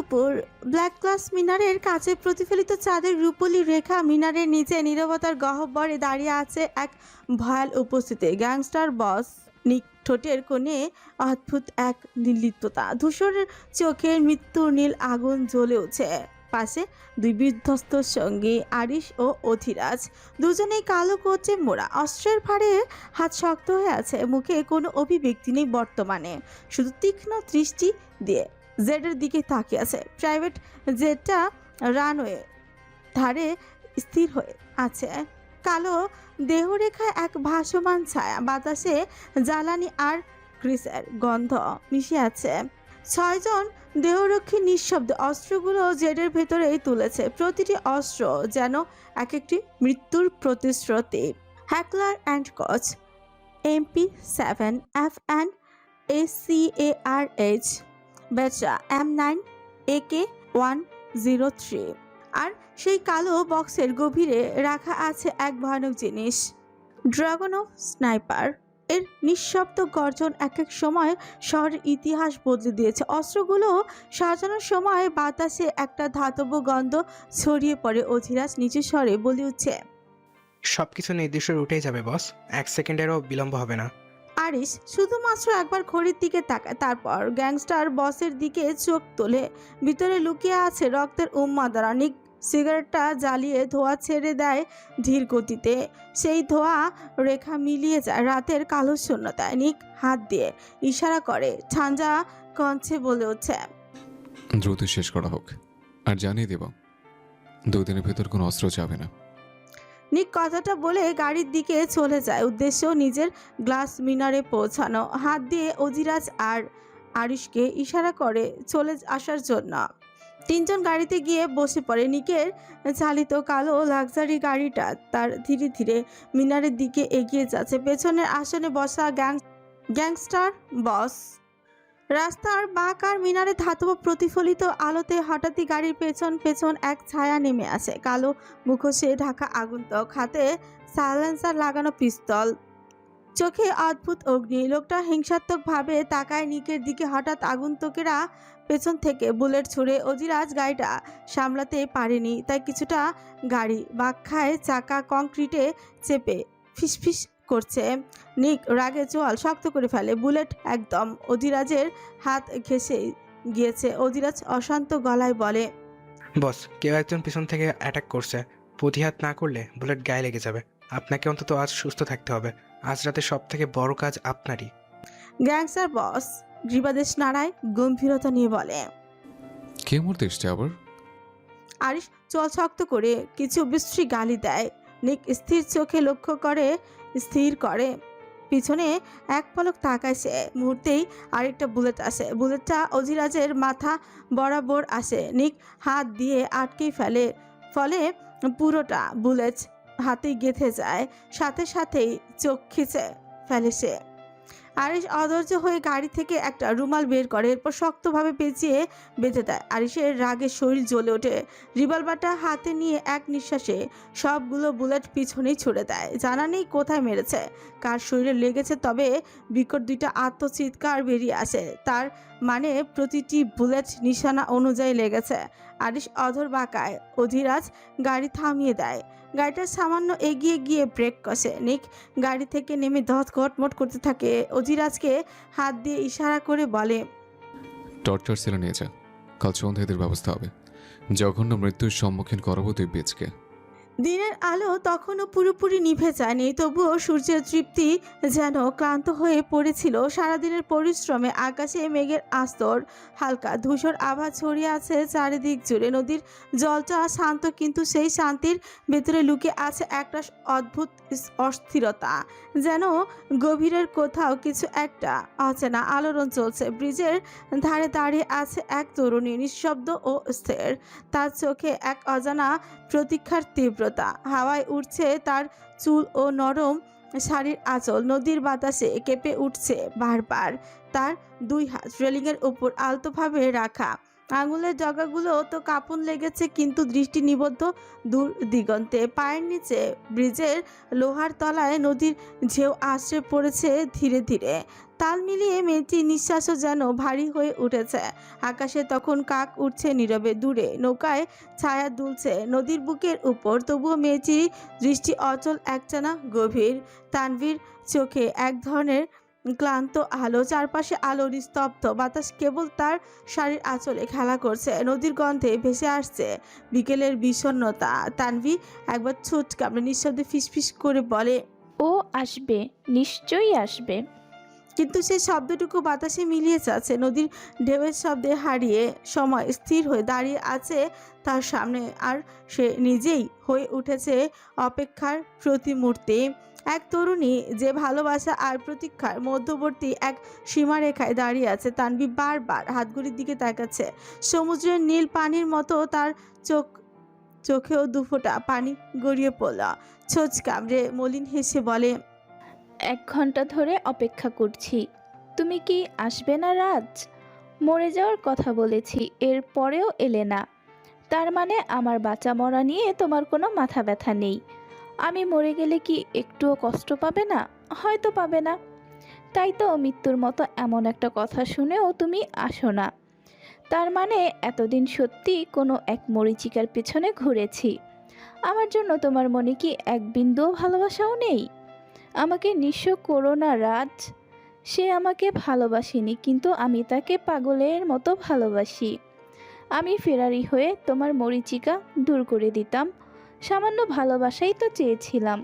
দুপুর। Black glass মিনারের কাছে প্রতিফলিত চাঁদের রূপলি রেখা মিনারের নিচে নীরবতার গহ্বরে দাঁড়িয়ে আছে এক ভয়াল উপস্থিতি। গ্যাংস্টার বস নিক ঠোঁটের কোণে অদ্ভুত এক নির্লিপ্ততা। ধূসরের চোখের মৃত্যুর নীল আগুন জ্বলে উঠছে। পাশে দুই বিধ্বস্ত সঙ্গী আরিশ ও অধিরাজ, দুজনেই কালো কোটে মোড়া, অস্ত্রের ভারে হাত শক্ত হয়ে আছে। মুখে কোনো অভিব্যক্তি নেই বর্তমানে, শুধু তীক্ষ্ণ দৃষ্টি দিয়ে জেডের দিকে তাকিয়ে আছে। প্রাইভেট জেটটা রানওয়ে ধারে স্থির হয়ে আছে। কালো দেহরেখায় এক ভাসমান ছায়া, বাতাসে জ্বালানি আর গ্রিসের গন্ধ মিশে আছে। ছয়জন দেহরক্ষী নিঃশব্দে অস্ত্রগুলো জেডের ভেতরেই তুলেছে। প্রতিটি অস্ত্র যেন এক একটি মৃত্যুর প্রতিশ্রুতি। হ্যাকলার অ্যান্ড কচ, MP7 FN ACARH, বেচা M9 AK-103। আর সেই কালো বক্সের গভীরে রাখা আছে এক ভয়ানক জিনিস, ড্রাগনভ স্নাইপার। এর নিঃশব্দ গর্জন এক এক সময় শহরের ইতিহাস বদলে দিয়েছে। অস্ত্রগুলো সাজানোর সময় বাতাসে একটা ধাতব গন্ধ ছড়িয়ে পড়ে। অধিরাজ নিচু স্বরে বলে উঠছে, সবকিছু নির্দিষ্ট রুটেই যাবে বস, 1 সেকেন্ডেরও বিলম্ব হবে না। আরিশ শুধুমাত্র একবার ঘড়ির দিকে তাকায়, তারপর গ্যাংস্টার বসের দিকে চোখ তোলে। ভিতরে লুকিয়ে আছে রক্তের উন্মাদনা। নিক সিগারেটটা জ্বালিয়ে ধোঁয়া ছেড়ে দেয় ধীর গতিতে। সেই ধোঁয়া রেখা মিলিয়ে যায় রাতের কালো শূন্যতায়। নিক হাত দিয়ে ইশারা করে, ঠান্ডা কণ্ঠে বলে ওঠে, দ্রুত শেষ করা হোক, আর জানিয়ে দেব 2 দিনের ভেতর কোনো অস্ত্র যাবে না। নিক কথাটা বলে গাড়ির দিকে চলে যায়, উদ্দেশ্য নিজের গ্লাস মিনারে পৌঁছানো। হাত দিয়ে অজিরাজ আর আরিশকে ইশারা করে চলে আসার জন্য। তিনজন গাড়িতে গিয়ে বসে পড়ে। নিকের চালিত কালো লাক্সারি গাড়িটা তার ধীরে ধীরে মিনারের দিকে এগিয়ে যাচ্ছে। পেছনের আসনে বসা গ্যাংস্টার বস। রাস্তার বাঁক আর মিনারে ধাতব প্রতিফলিত আলোতে হঠাৎই গাড়ির পেছন পেছন এক ছায়া নেমে আসে। কালো মুখোশে ঢাকা আগন্তুক, হাতে সাইলেন্সার লাগানো পিস্তল, চোখে অদ্ভুত অগ্নি। লোকটা হিংসাত্মকভাবে তাকায় নিকের দিকে। হঠাৎ আগন্তুকেরা পেছন থেকে বুলেট ছুড়ে। অজিরাজ গাড়িটা সামলাতে পারেনি, তাই কিছুটা গাড়ি বাঁক খায়। চাকা কংক্রিটে চেপে ফিসফিস করছে। নিক রাগে চোয়াল শক্ত করে ফেলে। বুলেট একদম অধিরাজের হাত ঘেঁষে গিয়েছে। অধিরাজ অশান্ত গলায় বলে, বস, কেউ একজন পিছন থেকে অ্যাটাক করছে। প্রতিহাত না করলে বুলেট গায়ে লেগে যাবে। আপনাকে অন্তত আজ সুস্থ থাকতে হবে। আজ রাতে সব থেকে বড় কাজ আপনারই। গ্যাংস্টার বস গ্রীবাদেশ নাড়ায়, গম্ভীরতা নিয়ে বলে। কে মরতে এসছে আবার? আরিশ চোয়াল শক্ত করে কিছু বিশ্রী গালি দেয়। নিক স্থির চোখে লক্ষ্য করে, স্থির করে। পিছনে এক পলক তাকায় সে। মুহূর্তেই আরেকটা বুলেট আসে। বুলেটটা অজিরাজের মাথা বরাবর আসে। নিক হাত দিয়ে আটকে ফেলে, ফলে পুরোটা বুলেট হাতে গেঁথে যায়। সাথে সাথেই চোখ খিচে ফেলে সে। আরিশ অধৈর্য হয়ে গাড়ি থেকে একটা রুমাল বের করে, এরপর শক্তভাবে পেঁচিয়ে বেঁধে দেয়। আরিশের রাগে শরীর জ্বলে ওঠে। রিভলভারটা হাতে নিয়ে এক নিঃশ্বাসে সবগুলো বুলেট পিছনেই ছুড়ে দেয়। জানা নেই কোথায় মেরেছে, কার শরীরে লেগেছে, তবে বিকট দুইটা আত্মচিৎকার বেরিয়ে আসে। তার মানে প্রতিটি বুলেট নিশানা অনুযায়ী লেগেছে। আরিশ অধর বাঁকায়। অধিরাজ গাড়ি থামিয়ে দেয়। গাড়িটা সামান্য এগিয়ে গিয়ে ব্রেক কষে। নিক গাড়ি থেকে নেমে ধত ঘটমট করতে থাকে। অজিরাজকে হাত দিয়ে ইশারা করে বলে, টর্চার সেলে নিয়ে যা, কাল সন্ধ্যা এদের ব্যবস্থা হবে। জঘন্য মৃত্যুর সম্মুখীন করাবো তুই বেচকে। দিনের আলো তখনও পুরোপুরি নিভে যায়নি, তবুও সূর্যের তৃপ্তি যেন ক্লান্ত হয়ে পড়েছিল সারাদিনের পরিশ্রমে। আকাশে মেঘের আস্তর, হালকা ধূসর আভা ছড়িয়ে আছে চারিদিক জুড়ে। নদীর জলটা শান্ত, কিন্তু সেই শান্তির ভেতরে লুকিয়ে আছে একটা অদ্ভুত অস্থিরতা। যেন গভীরের কোথাও কিছু একটা অচেনা আলোড়ন চলছে। ব্রিজের ধারে দাঁড়িয়ে আছে এক তরুণী, নিঃশব্দ ও স্থির। তার চোখে এক অজানা প্রতীক্ষার তীব্রতা। হাওয়ায় উঠছে তার চুল ও নরম শাড়ির আঁচল। নদীর বাতাসে কেঁপে উঠছে বারবার। তার দুই হাত রেলিংয়ের উপর আলতোভাবে রাখা। আঙুলের ডগাগুলো তো কাঁপন লেগেছে, কিন্তু দৃষ্টি নিবদ্ধ দূর দিগন্তে। পায়ের নিচে ব্রিজের লোহার তলায় নদীর ঢেউ আশ্রে পড়েছে ধীরে ধীরে। তাল মিলিয়ে মেয়েটির নিঃশ্বাসও যেন ভারী হয়ে উঠেছে। আকাশে তখন কাক উঠছে নীরবে, দূরে নৌকায় ছায়া দুলছে নদীর বুকের উপর। তবুও মেয়েটির দৃষ্টি অচল, একটানা গভীর। তানভীর চোখে এক ধরনের ক্লান্ত আলো, চারপাশে আলোর স্তব্ধ। বাতাস কেবল তার শাড়ির আঁচলে খেলা করছে। নদীর গন্ধে ভেসে আসছে বিকেলের বিষণ্ণতা। তানভী একবার ছোট কামড়ে নিঃশব্দে ফিসফিস করে বলে, ও আসবে, নিশ্চয়ই আসবে। কিন্তু সে শব্দটুকু বাতাসে মিলিয়ে যাচ্ছে। নদীর ঢেউয়ের শব্দে হারিয়ে সময় স্থির হয়ে দাঁড়িয়ে আছে তার সামনে, আর সে নিজেই হয়ে উঠেছে অপেক্ষার প্রতিমূর্তি। এক তরুণী যে ভালোবাসা আর প্রতীক্ষার মধ্যবর্তী এক সীমারেখায় দাঁড়িয়ে আছে। তানভী বারবার হাতগুলির দিকে তাকাচ্ছে। সমুদ্রের নীল পানির মতো তার চোখেও দুফোঁটা পানি গড়িয়ে পড়ল। ছোচ কামড়ে মলিন হেসে বলে, 1 ঘন্টা ধরে অপেক্ষা করছি, তুমি কি আসবে না রাজ? মরে যাওয়ার কথা বলেছি, এর পরেও এলে না। তার মানে আমার বাঁচা মরা নিয়ে তোমার কোনো মাথা ব্যথা নেই। আমি মরে গেলে কি একটুও কষ্ট পাবে না? হয়তো পাবে না। তাই তো মৃত্যুর মতো এমন একটা কথা শুনেও তুমি আসো না। তার মানে এতদিন সত্যি কোনো এক মরীচিকার পেছনে ঘুরেছি। আমার জন্য তোমার মনে কি এক বিন্দুও ভালোবাসাও নেই? আমাকে নিঃস্ব করো না রাজ। সে আমাকে ভালোবাসেনি, কিন্তু আমি তাকে পাগলের মতো ভালোবাসি। আমি ফেরারি হয়ে তোমার মরীচিকা দূর করে দিতাম। সামান্য ভালোবাসাই তো চেয়েছিলাম,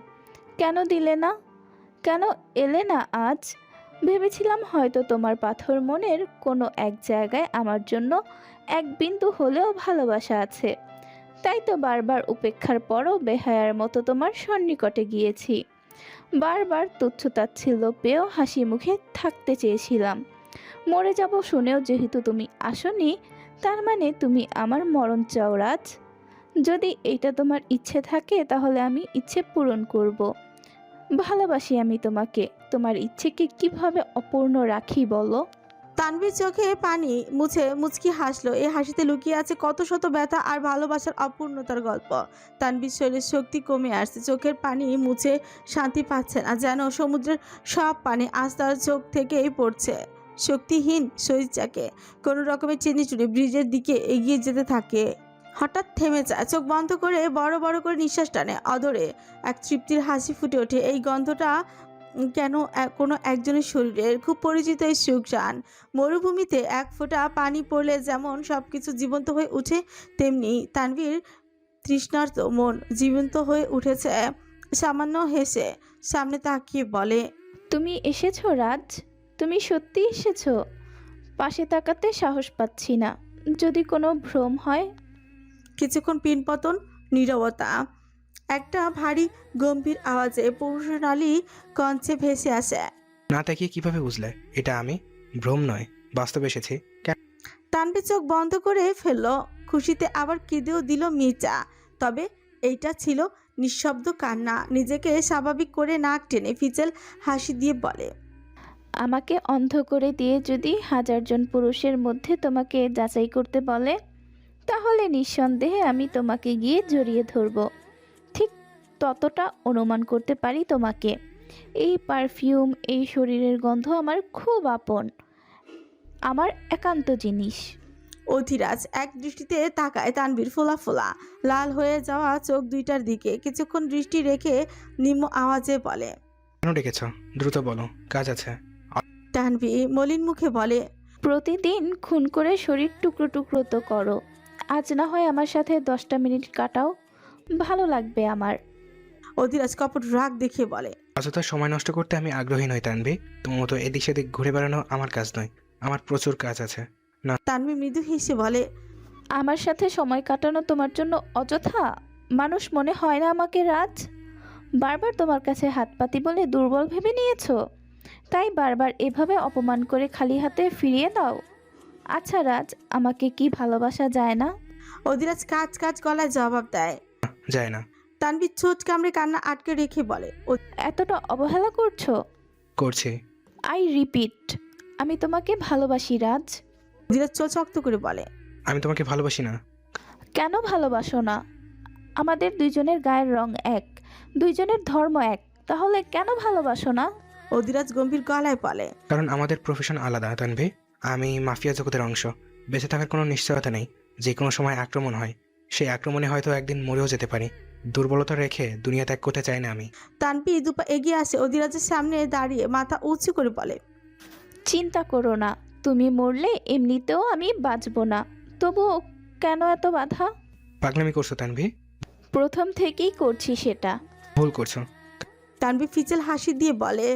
কেন দিলে না? কেন এলে না আজ? ভেবেছিলাম হয়তো তোমার পাথর মনের কোনো এক জায়গায় আমার জন্য এক বিন্দু হলেও ভালোবাসা আছে। তাই তো বারবার উপেক্ষার পরও বেহায়ার মতো তোমার সন্নিকটে গিয়েছি। বারবার তুচ্ছ-তাচ্ছিল্য পেয়েও হাসি মুখে থাকতে চেয়েছিলাম। মরে যাব শুনেও যেহেতু তুমি আসনি, তার মানে তুমি আমার মরণ চাও রাজ। যদি এইটা তোমার ইচ্ছে থাকে তাহলে আমি ইচ্ছে পূরণ করব। ভালোবাসি আমি তোমাকে, তোমার ইচ্ছেকে কিভাবে অপূর্ণ রাখি বলো? তানভীর চোখে পানি মুছে মুচকি হাসলো। এই হাসিতে লুকিয়ে আছে কত শত ব্যথা আর ভালোবাসার অপূর্ণতার গল্প। তানভীর শরীরের শক্তি কমে আসছে, চোখের পানি মুছে শান্তি পাচ্ছে না, যেন সমুদ্রের সব পানি আজ তার চোখ থেকেই পড়ছে। শক্তিহীন শরীরটাকে কোনো রকমের টেনে চুড়ে ব্রিজের দিকে এগিয়ে যেতে থাকে। হঠাৎ থেমে যায়, চোখ বন্ধ করে বড় বড় করে নিঃশ্বাস টানে। অদরে এক তৃপ্তির হাসি ফুটে ওঠে। এই গন্ধটা কেন কোনো একজনের শরীরের, খুব পরিচিত এই সুঘ্রাণ। মরুভূমিতে এক ফোঁটা পানি পড়লে যেমন সবকিছু জীবন্ত হয়ে ওঠে, তেমনি তানভীর তৃষ্ণার্ত মন জীবন্ত হয়ে উঠেছে। সামান্য হেসে সামনে তাকিয়ে বলে, তুমি এসেছো রাজ, তুমি সত্যি এসেছো। পাশে তাকাতে সাহস পাচ্ছি না, যদি কোনো ভ্রম হয়। কিছুক্ষণ পিনপতন নীরবতা। একটা ভারী গম্ভীর আওয়াজে পুরুষনালী কঞ্চে ভেসে আসে, না তাকিয়ে কিভাবে বুঝলে এটা আমি? ভ্রম নয়, বাস্তবে এসেছি। তানভীর চোখ বন্ধ করে ফেলল। খুশিতে আবার কেঁদেও দিল মির্জা। তবে এইটা ছিল নিঃশব্দ কান্না। নিজেকে স্বাভাবিক করে নাক টেনে ফিচেল হাসি দিয়ে বলে, আমাকে অন্ধ করে দিয়ে যদি 1000 জন পুরুষের মধ্যে তোমাকে যাচাই করতে বলে, তাহলে নিঃসন্দেহে আমি তোমাকে গিয়ে জড়িয়ে ধরব। ঠিক ততটা অনুমান করতে পারি তোমাকে। এই পারফিউম, এই শরীরের গন্ধ আমার খুব আপন, আমার একান্ত জিনিস। অধিরাজ এক দৃষ্টিতে তাকায় তানভীর ফোলা ফোলা লাল হয়ে যাওয়া চোখ দুইটার দিকে। কিছুক্ষণ দৃষ্টি রেখে নিম্ন আওয়াজে বলে, কেন ডেকেছ? দ্রুত বলো, কাজ আছে। তানভী মলিন মুখে বলে, প্রতিদিন খুন করে শরীর টুকরো টুকরো তো করো, আজ না হয় আমার সাথে 10টা মিনিট কাটাও, ভালো লাগবে আমার। অধিরাজ কপট রাগ দেখিয়ে বলে, অযথা সময় নষ্ট করতে আমি আগ্রহী নই তানভি। তোমার মতো এদিক সেদিক ঘুরে বেড়ানো আমার কাজ নয়, আমার প্রচুর কাজ আছে। তানভী মৃদু হেসে বলে, আমার সাথে সময় কাটানো তোমার জন্য অযথা? মানুষ মনে হয় না আমাকে রাজ? বারবার তোমার কাছে হাত পাতি বলে দুর্বল ভেবে নিয়েছো, তাই বারবার এভাবে অপমান করে খালি হাতে ফিরিয়ে দাও। আচ্ছা রাজ, আমাকে কি ভালোবাসা যায় না? অধিরাজ কাজ কাজ গলায় জবাব দেয়। যায় না। তানভীর ছোট কামড়ে কান্না আটকে রেখে বলে, এতটা অবহেলা করছো? করছি। আই রিপিট, আমি তোমাকে ভালোবাসি রাজ। অধিরাজ চোখ শক্ত করে বলে, আমি তোমাকে ভালোবাসি না। কেন ভালোবাসো না? আমাদের দুইজনের গায়ের রং এক, দুইজনের ধর্ম এক, তাহলে কেন ভালোবাসো না? অধিরাজ গম্ভীর গলায় বলে। কারণ আমাদের প্রফেশন আলাদা তানভি। আমি মাফিয়া জগতের অংশ। বেঁচে থাকার কোনো নিশ্চয়তা নেই। যে কোনো সময় আক্রমণ হয়। সেই আক্রমণে হয়তো একদিন মরেও যেতে পারি। দুর্বলতা রেখে দুনিয়া ত্যাগ করতে চাই না আমি। তানভি দুপা এগিয়ে আসে অধিরাজের সামনে দাঁড়িয়ে মাথা উঁচু করে বলে। চিন্তা করো না, তুমি মরলে এমনিতেও আমি বাঁচব না, তবুও কেন এত বাধা? পাগলামি করছো তানভি। প্রথম থেকেই করছি সেটা। ভুল করছো। তানভি ফিচেল হাসি দিয়ে বলে।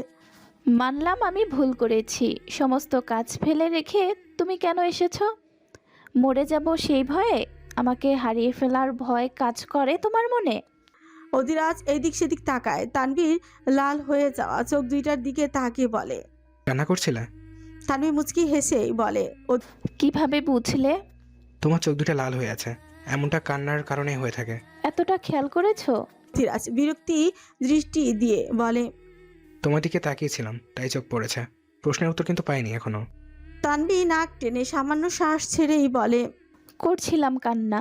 মানলাম আমি ভুল করেছি, সমস্ত কাজ ফেলে রেখে তুমি কেন এসেছো? মরে যাব সেই ভয়ে? আমাকে হারিয়ে ফেলার ভয় কাজ করে তোমার মনে? অধিরাজ এইদিক সেদিক তাকায়। তানভীর লাল হয়ে যাওয়া চোখ দুইটার দিকে তাকিয়ে বলে। কান্না করছিলে? তানভীর মুচকি হেসেই বলে। কিভাবে বুঝলে? তোমার চোখ দুটো লাল হয়ে আছে। এমনটা কান্নার কারণে হয়ে থাকে। এতটা খেয়াল করেছো? অধিরাজ বিরক্তি দৃষ্টি দিয়ে বলে। তোমার দিকে তাকিয়েছিলাম তাই চোখ পড়েছে। প্রশ্নের উত্তর কিন্তু পাইনি এখনো। তানভীর নাক টেনে সামান্য শ্বাস ছেড়েই বলে। করছিলাম কান্না।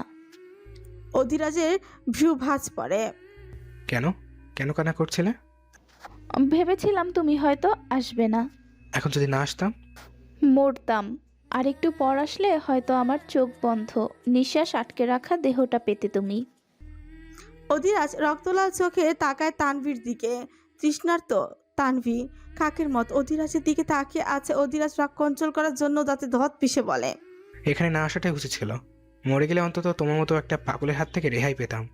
অধিরাজের ভ্রু ভাঁজ পড়ে। কেন কেন কান্না করছিলে? ভেবেছিলাম তুমি হয়তো আসবে না। এখন যদি না আসতাম? মরতাম। আর একটু পর আসলে হয়তো আমার চোখ বন্ধ, নিঃশ্বাস আটকে রাখা দেহটা পেতে তুমি। অধিরাজ রক্তলাল চোখে তাকায় তানভীর দিকে। তৃষ্ণার্ত তানভী কাকের মত অধিরাজের দিকে তাকিয়ে আছে। অধিরাজ রাগ কন্ট্রোল করার জন্য দাঁতে ধত পিষে বলে। এখানে না আসাটাই উচিত ছিল। মরে গেলে অন্তত তোমার মতো একটা পাগলের হাত থেকে রেহাই পেতাম।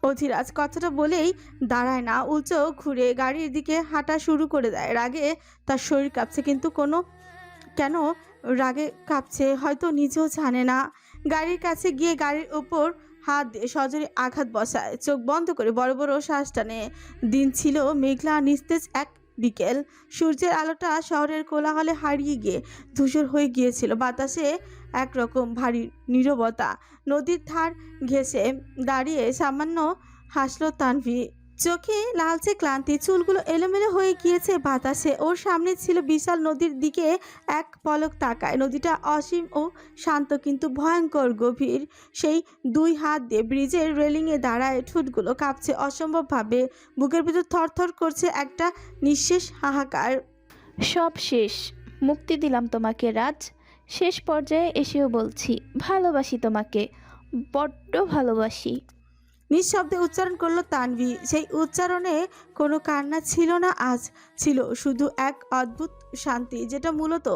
অধিরাজ কথাটা বলেই দাঁড়ায় না, উল্টো ঘুরে গাড়ির দিকে হাঁটা শুরু করে দেয়। রাগে তার শরীর কাঁপছে, কিন্তু কেন রাগে কাঁপছে হয়তো নিজেও জানে না। গাড়ির কাছে গিয়ে গাড়ির উপর হাত দিয়ে সজোরে আঘাত বসায়। চোখ বন্ধ করে বড় বড় শ্বাস টানে। দিন ছিল মেঘলা নিস্তেজ এক বিকেল। সূর্যের আলোটা শহরের কোলাহলে হারিয়ে গিয়ে ধূসর হয়ে গিয়েছিল। বাতাসে একরকম ভারী নীরবতা। নদীর ধার ঘেঁষে দাঁড়িয়ে সামান্য হাসলো তানভী। চোখে লালচে ক্লান্তি, চুলগুলো এলোমেলো হয়ে গিয়েছে বাতাসে। ওর সামনে ছিল বিশাল নদীর দিকে এক পলক তাকায়। নদীটা অসীম ও শান্ত, কিন্তু ভয়ঙ্কর গভীর। সেই দুই হাত দিয়ে ব্রিজের রেলিংয়ে দাঁড়ায়, ঠোঁটগুলো কাঁপছে অসম্ভবভাবে। বুকের ভিতর থরথর করছে একটা নিঃশেষ হাহাকার। সব শেষ। মুক্তি দিলাম তোমাকে রাজ। শেষ পর্যায়ে এসেও বলছি ভালোবাসি তোমাকে, বড্ড ভালোবাসি। নিঃশব্দে উচ্চারণ করলো তানভী। সেই উচ্চারণে কোনো কান্না ছিল না আজ, ছিল শুধু এক অদ্ভুত শান্তি, যেটা মূলত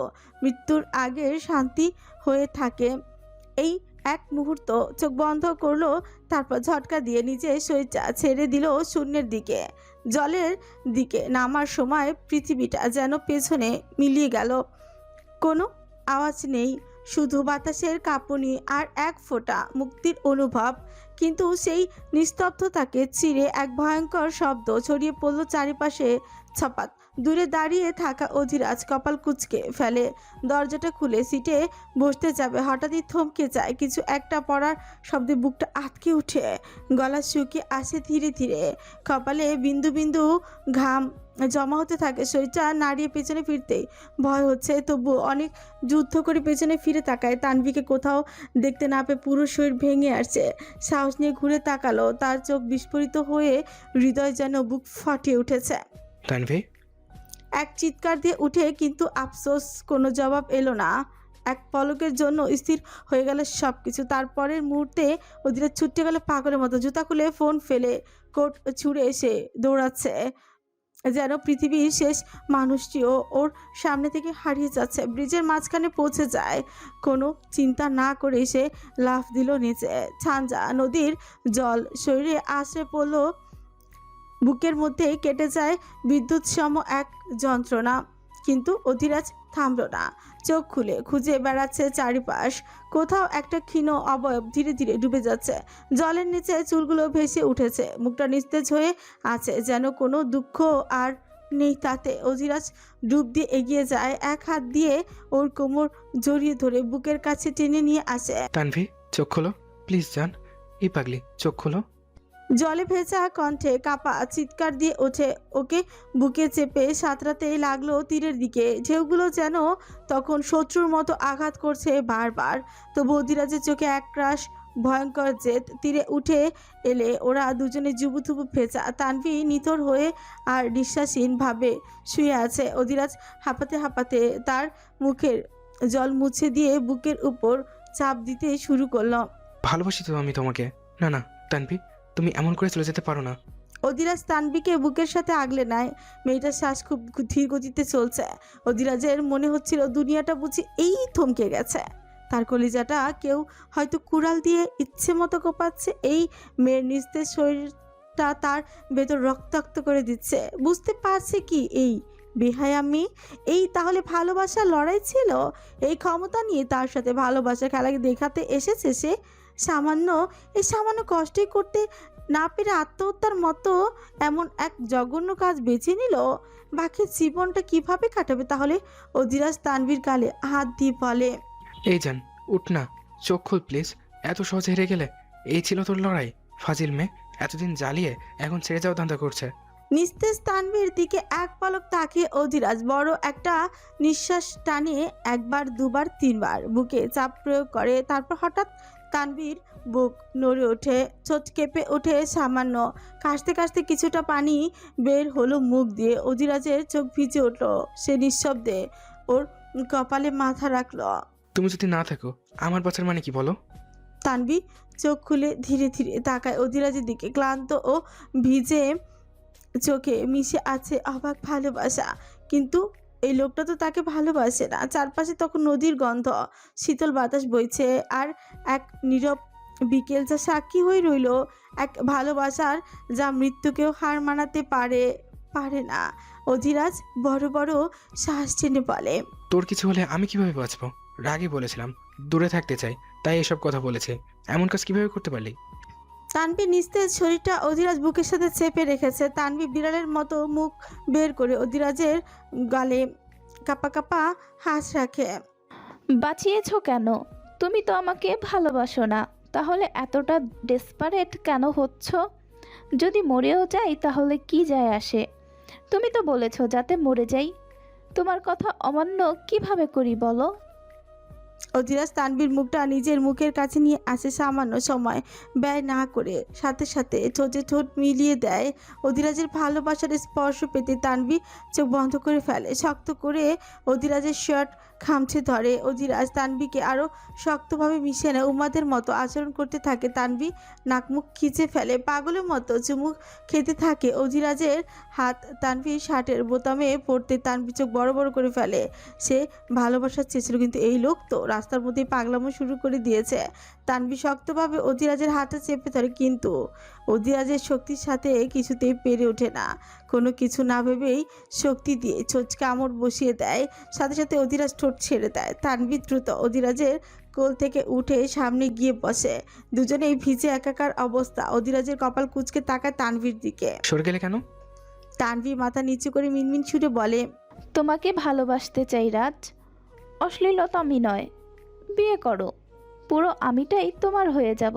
মৃত্যুর আগের শান্তি হয়ে থাকে। এই এক মুহূর্ত চোখ বন্ধ করলো, তারপর ঝটকা দিয়ে নিজে শরীরটা ছেড়ে দিল শূন্যের দিকে। জলের দিকে নামার সময় পৃথিবীটা যেন পেছনে মিলিয়ে গেল। কোনো আওয়াজ নেই, শুধু বাতাসের কাঁপুনি আর এক ফোঁটা মুক্তির অনুভব। কিন্তু সেই নিস্তব্ধতাকে চিরে এক ভয়ঙ্কর শব্দ ছড়িয়ে পড়ল চারিপাশে। ছপাত দূরে দাঁড়িয়ে থাকা অধিরাজ কপাল কুঁচকে ফেলে। দরজাটা খুলে সিটে বসতে যাবে, হঠাৎই থমকে যায়। কিছু একটা পড়ার শব্দে বুকটা আটকে উঠে, গলা শুকিয়ে আসে ধীরে ধীরে। কপালে বিন্দু বিন্দু ঘাম জমা হতে থাকে। শরীরটা নাড়িয়ে পেছনে ফিরতেই ভয় হচ্ছে, তবু অনেক যুদ্ধ করে পেছনে ফিরে তাকায়। তানভীকে কোথাও দেখতে না পেয়ে পুরো শরীর ভেঙে আসছে। সাহস নিয়ে ঘুরে তাকালো, তার চোখ বিস্ফোরিত হয়ে হৃদয় যেন বুক ফাটিয়ে উঠেছে। তানভি? এক চিৎকার দিয়ে উঠে, কিন্তু আফসোস কোনো জবাব এলো না। এক পলকের জন্য স্থির হয়ে গেল সবকিছু। তারপরের মুহূর্তে ওদিকে ছুটে গেল পাগলের মতো। জুতা খুলে ফোন ফেলে কোট ছুঁড়ে এসে দৌড়াচ্ছে, যেন পৃথিবীর শেষ মানুষটিও ওর সামনে থেকে হারিয়ে যাচ্ছে। ব্রিজের মাঝখানে পৌঁছে যায়, কোনো চিন্তা না করে সে লাফ দিল নিচে। ঝাঞ্ঝা নদীর জল শরীরে আশ্রে পড়ল, বুকের মধ্যে কেটে যায় বিদ্যুৎ সম এক যন্ত্রণা। কিন্তু অধিরাজ থামল না, চোখ খুলে খুঁজে বেড়াচ্ছে চারিপাশ। কোথাও একটা ক্ষীণ অবয়ব ধীরে ধীরে ডুবে যাচ্ছে। জলের নিচে চুলগুলো ভেসে উঠেছে, মুখটা নিস্তেজ হয়ে আছে, যেন কোনো দুঃখ আর নেই তাতে। অধিরাজ ডুব দিয়ে এগিয়ে যায়, এক হাত দিয়ে ওর কোমর জড়িয়ে ধরে বুকের কাছে টেনে নিয়ে আসে। তানভি চোখ খোলো প্লিজ জান। এই পাগলি চোখ খোলো। জলে ভেজা কণ্ঠে কাপা চিৎকার দিয়ে ওঠে। ওকে বুকে চেপে সাঁতরাতে লাগলো তীরের দিকে। ঢেউগুলো যেন তখন শত্রুর মতো আঘাত করছে বারবার। তবু অধিরাজের চোখে একরাশ ভয়ঙ্কর জেদ। তীরে উঠে এলে ওরা দুজনে জুবুথুবু ভেজা। তানভি নিথর হয়ে আর নিঃশ্বাসহীন ভাবে শুয়ে আছে। অধিরাজ হাঁপাতে হাঁপাতে তার মুখের জল মুছে দিয়ে বুকের উপর চাপ দিতে শুরু করলো। ভালোবাসি তো আমি তোমাকে। না না তানভি, তুমি এমন করে চলে যেতে পারো না। অধিরাজ তানবিকে বুকের সাথে আগলে নেয়। মেয়েটার শ্বাস খুব ধীর গতিতে চলছে। অধিরাজের মনে হচ্ছিল দুনিয়াটা বুঝি এই থমকে গেছে। তার কলিজাটা কেউ হয়তো কুড়াল দিয়ে ইচ্ছে মতো কোপাচ্ছে। এই মেয়ের নিস্তেজ শরীরটা তার ভেতর রক্তাক্ত করে দিচ্ছে। বুঝতে পারছে কি এই বেহায়া মেয়ে? এই তাহলে ভালোবাসার লড়াই ছিল? এই ক্ষমতা নিয়ে তার সাথে ভালোবাসা খেলা দেখাতে এসেছে সে? সামান্য কষ্টই করতে না পেরে আত্মহত্যার মতো এমন এক জঘন্য কাজ বেছে নিল। বাকি জীবনটা কিভাবে কাটাবে তাহলে? অধিরাজ তানভীর গালে হাত দিয়ে বলে, এই যান, উঠ না, চোখ খুল প্লিজ। এত সহজে হেরে গেলে? এই ছিল তোর লড়াই? ফাজিল মেয়ে, এতদিন জ্বালিয়ে এখন ছেড়ে যাওয়া ধান্দা করছে। নিস্তেজ তানভীর দিকে এক পলক তাকিয়ে অধিরাজ বড় একটা নিঃশ্বাস টানে। একবার, দুবার, তিনবার বুকে চাপ প্রয়োগ করে। তারপর হঠাৎ তানভীর বুক নড়ে ওঠে, চোট কেঁপে ওঠে সামান্য। কাশতে কাশতে কিছুটা পানি বের হলো মুখ দিয়ে। অধিরাজের চোখ ভিজে উঠল। সে নিঃশব্দে ওর কপালে মাথা রাখল। তুমি যদি না থাকো আমার বাঁচার মানে কি বলো? তানভী চোখ খুলে ধীরে ধীরে তাকায় অধিরাজের দিকে। ক্লান্ত ও ভিজে চোখে মিশে আছে অবাক ভালোবাসা। কিন্তু এই লোকটা তো তাকে ভালোবাসে না। চারপাশে তখন নদীর গন্ধ, শীতল বাতাস বইছে আর এক নীরব বিকেল যা সাক্ষী হয়ে রইল এক ভালোবাসার যা মৃত্যুকেও হার মানাতে পারে না। অধিরাজ বড় বড় শ্বাস টেনে বলে, তোর কিছু হলে আমি কিভাবে বাঁচবো? রাগে বলেছিলাম দূরে থাকতে চাই, তাই এসব কথা বলেছে। এমন কাজ কিভাবে করতে পারলি? তানভী নিস্তেজ শরীরটা অধিরাজ বুকের সাথে চেপে রেখেছে। তানভী বিড়ালের মতো মুখ বের করে অধিরাজের গালে কাপা কাপা হাস রাখে। বাঁচিয়েছো কেন? তুমি তো আমাকে ভালোবাসো না, তাহলে এতটা ডেসপারেট কেন হচ্ছ? যদি মরেও যাই তাহলে কি যায় আসে? তুমি তো বলেছো যাতে মরে যাই। তোমার কথা অমান্য কিভাবে করি বলো? অধিরাজ তানভীর মুখটা নিজের মুখের কাছে নিয়ে আসে সামান্য সময় ব্যয় না করে। সাথে সাথে ঠোঁটে ঠোঁট মিলিয়ে দেয়। অধিরাজের ভালোবাসার স্পর্শ পেতে তানভী চোখ বন্ধ করে ফেলে। শক্ত করে অধিরাজের শার্ট খামছে ধরে। অধিরাজ তানভীকে আরও শক্তভাবে মিশিয়ে নেয়। উমাদের মতো আচরণ করতে থাকে তানভী। নাকমুখ খিচে ফেলে। পাগলের মতো চুমুক খেতে থাকে। অধিরাজের হাত তানভীর শার্টের বোতামে পড়তে তানভী চোখ বড় বড় করে ফেলে। সে ভালোবাসার চেয়েছিল, কিন্তু এই লোক তো রাস্তার মধ্যেই পাগলামো শুরু করে দিয়েছে। তানভী শক্তভাবে অধিরাজের হাতে চেপে ধরে, কিন্তু অধিরাজের শক্তির সাথে কিছুতেই পেরে ওঠে না। কোনো কিছু না ভেবেই শক্তি দিয়ে ছোট কামড় বসিয়ে দেয়। সাথে সাথে অধিরাজ ঠোঁট ছেড়ে দেয়। তানভী দ্রুত অধিরাজের কোল থেকে উঠে সামনে গিয়ে বসে। দুজনেই ভিজে একাকার অবস্থা। অধিরাজের কপাল কুঁচকে তাকায় তানভীর দিকে। সরে গেলে কেন? তানভী মাথা নিচু করে মিনমিন সুরে বলে, তোমাকে ভালোবাসতে চাই রাজ, অশ্লীলতা আমি নয়। বিয়ে করো, পুরো আমিটাই তোমার হয়ে যাব।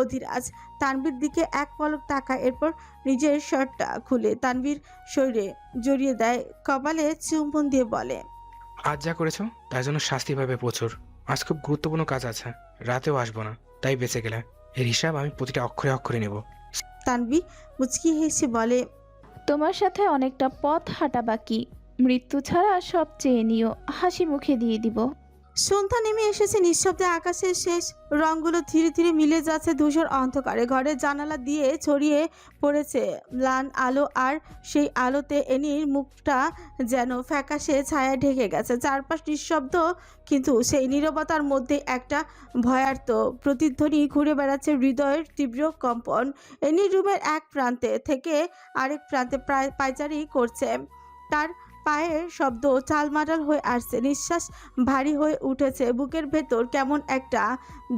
অধিরাজ তানভীর দিকে এক পলক তাকায়। এরপর নিজের শার্টটা খুলে তানভীর শরীরে জড়িয়ে দেয়। কপালে চুম্বন দিয়ে বলে, আজ যা করেছো তার জন্য শাস্তি পাবে প্রচুর। আজ খুব গুরুত্বপূর্ণ কাজ আছে, রাতেও আসবো না, তাই বেঁচে গেলে এর হিসাব আমি প্রতিটা অক্ষরে অক্ষরে নেব। তানভী মুচকি হেসে বলে, তোমার সাথে অনেকটা পথ হাঁটা বাকি। মৃত্যু ছাড়া সব চেয়ে নিও, হাসি মুখে দিয়ে দিব। সন্ধ্যা নেমে এসেছে। নিঃশব্দে আকাশের শেষ রঙগুলো ধীরে ধীরে মিলে যাচ্ছে ধূসর অন্ধকারে। ঘরের জানালা দিয়ে ছড়িয়ে পড়েছে ম্লান আলো, আর সেই আলোতে এনির মুখটা যেন ফ্যাকাশে ছায়া ঢেকে গেছে। চারপাশ নিঃশব্দ, কিন্তু সেই নীরবতার মধ্যে একটা ভয়ার্ত প্রতিধ্বনি ঘুরে বেড়াচ্ছে, হৃদয়ের তীব্র কম্পন। এনি রুমের এক প্রান্তে থেকে আরেক প্রান্তে প্রায় পায়চারি করছে। তার পায়ের শব্দ চালমাটাল হয়ে আসছে। নিঃশ্বাস ভারী হয়ে উঠেছে। বুকের ভেতর কেমন একটা